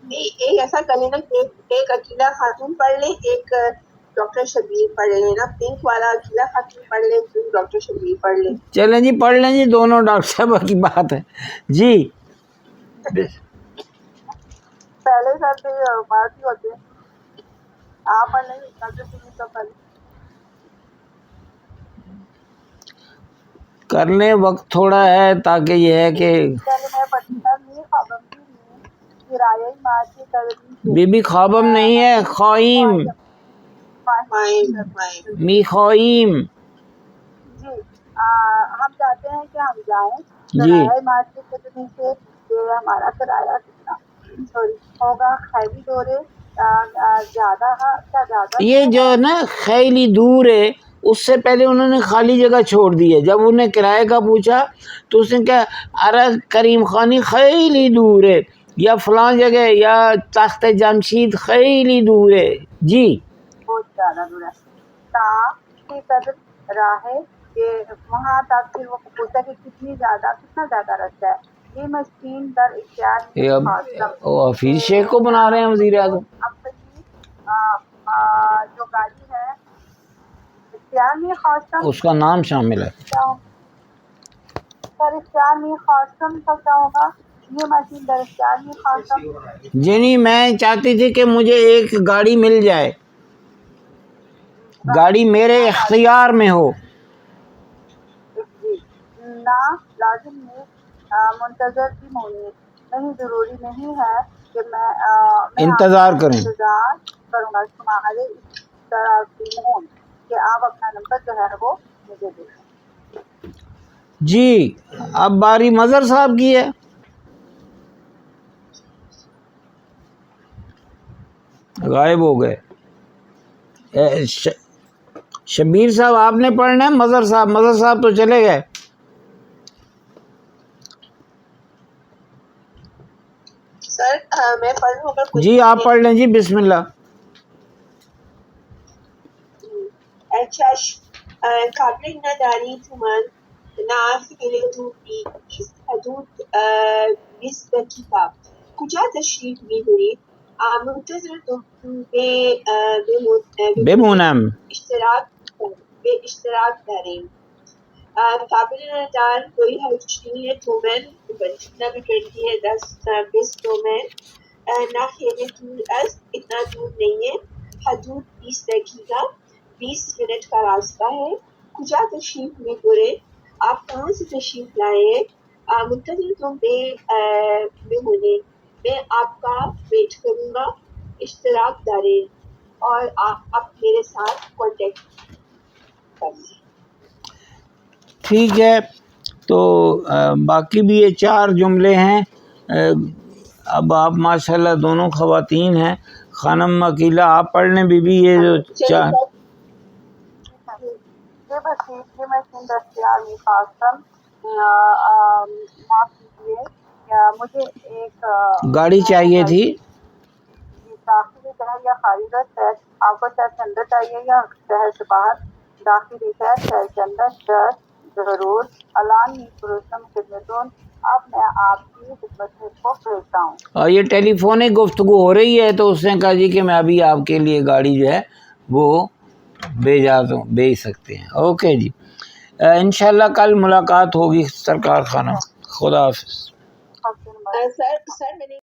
[SPEAKER 2] ایک ایسا کر لینا کہ ایک عقیلہ خاتون پڑھ لیں، ایک ڈاکٹر شبیر پڑھ لینا. پنک والا عقیلہ خاتون پڑھ لیں، پھر ڈاکٹر شبیر پڑھ لیں.
[SPEAKER 1] چلیں جی پڑھ لیں جی، دونوں ڈاکٹر صاحبہ کی بات ہے جی.
[SPEAKER 4] پہلے سر سے بات ہی ہوتے ہیں، آپ پڑھ لیں ڈاکٹر شبیر کا پڑھ لیں.
[SPEAKER 1] کر لیں، وقت تھوڑا ہے تاکہ یہ ہے کہ
[SPEAKER 4] پہلے میں پڑھتی تھا می خوابم بھی نہیں کرایہ مار کے قدمی
[SPEAKER 1] بی بی خوابم نہیں ہے، خوائیم، می خوائیم.
[SPEAKER 4] جی ہم چاہتے ہیں کہ ہم جائیں
[SPEAKER 1] جی
[SPEAKER 4] کرایہ مار کے قدمی سے، کہ ہمارا کرایہ کتنا ہوگا؟ خیلی دورے زیادہ کیا زیادہ
[SPEAKER 1] یہ جو ہے نا خیلی دور ہے، اس سے پہلے انہوں نے خالی جگہ چھوڑ دی ہے. جب انہیں کرائے کا پوچھا تو اس نے کہا ارے کریم خانی خیلی دور ہے، یا فلاں جگہ، یا تخت جمشید خیلی دور ہے. جی
[SPEAKER 4] بہت زیادہ دور ہے. تا کی قدر راہ ہے کہ وہاں تک پھر وہ پوچھا کہ کتنا زیادہ رستہ ہے. یہ مشکین در اختیار
[SPEAKER 1] یہ اب
[SPEAKER 4] خاصم
[SPEAKER 1] وہ حفیظ شیخ کو بنا رہے ہیں وزیر اعظم.
[SPEAKER 4] اب تک جو گاڑی ہے اختیار میں خاصم،
[SPEAKER 1] اس کا نام شامل ہے.
[SPEAKER 4] سر اختیار میں خاصم کا کیا ہوگا؟ یہ مشین در اختیار میں خاصم.
[SPEAKER 1] جنی میں چاہتی تھی کہ مجھے ایک گاڑی مل جائے، گاڑی میرے اختیار میں ہو.
[SPEAKER 4] جی نہ لازم میں منتظر بھی مونی نہیں ضروری نہیں ہے کہ میں
[SPEAKER 1] انتظار کریں.
[SPEAKER 4] انتظار کروں گا تمہارے اس طرح فون کہ آپ اپنا نمبر جو ہے وہ مجھے دیں.
[SPEAKER 1] جی اب باری مظہر صاحب کی ہے. غائب ہو گئے. شبیر صاحب آپ نے پڑھنا ہے؟ مظہر صاحب تو چلے گئے.
[SPEAKER 2] سر میں پڑھوں گا.
[SPEAKER 1] جی آپ پڑھ لیں جی، بسم اللہ.
[SPEAKER 2] اچھا قابل نداری تمن نافیلتو بیست حدود 20 دقیقه کجا تشریف می‌برید؟ منتظرتم
[SPEAKER 1] بمونم.
[SPEAKER 2] اشتراک داریم. قابل ندار کوئی حرج نہیں ہے. تومن جتنا بھی کرتی ہے 10-20 تومن. ناخیل دور است اتنا دور نہیں ہے. حدود 20 دقیقہ 20 منٹ کا راستہ ہے. کجا تشریف می‌برید؟ آپ کہاں سے تشریف لائے ہیں؟ منتظر تم بمونید میں آپ کا ویٹ کروں گا. اشتراک داریں اور آپ میرے ساتھ کانٹیکٹ کریں.
[SPEAKER 1] ٹھیک ہے، تو باقی بھی یہ 4 جملے ہیں. اب آپ ماشاءاللہ دونوں خواتین ہیں. خانم عقیلہ آپ پڑھ لیں بی بی یہ جو 4.
[SPEAKER 4] یہ بس یہ میں دستیاب قاسم معاف کیجیے، مجھے ایک
[SPEAKER 1] گاڑی چاہیے تھی.
[SPEAKER 4] داخلی شہر یا خارج شہر؟ آپ کو شہر کے اندر چاہیے یا شہر سے باہر؟ داخلی شہر کے اندر. شہر ضرور. الان پروسم خدمتون. اب میں آپ کی خدمت میں اس کو بھیجتا ہوں.
[SPEAKER 1] اور یہ ٹیلی فونک گفتگو ہو رہی ہے تو اس نے کہا جی کہ میں ابھی آپ کے لیے گاڑی جو ہے وہ بھیج سکتے ہیں. اوکے جی، انشاءاللہ کل ملاقات ہوگی سرکار خانم. خدا حافظ.
[SPEAKER 2] سر میں نے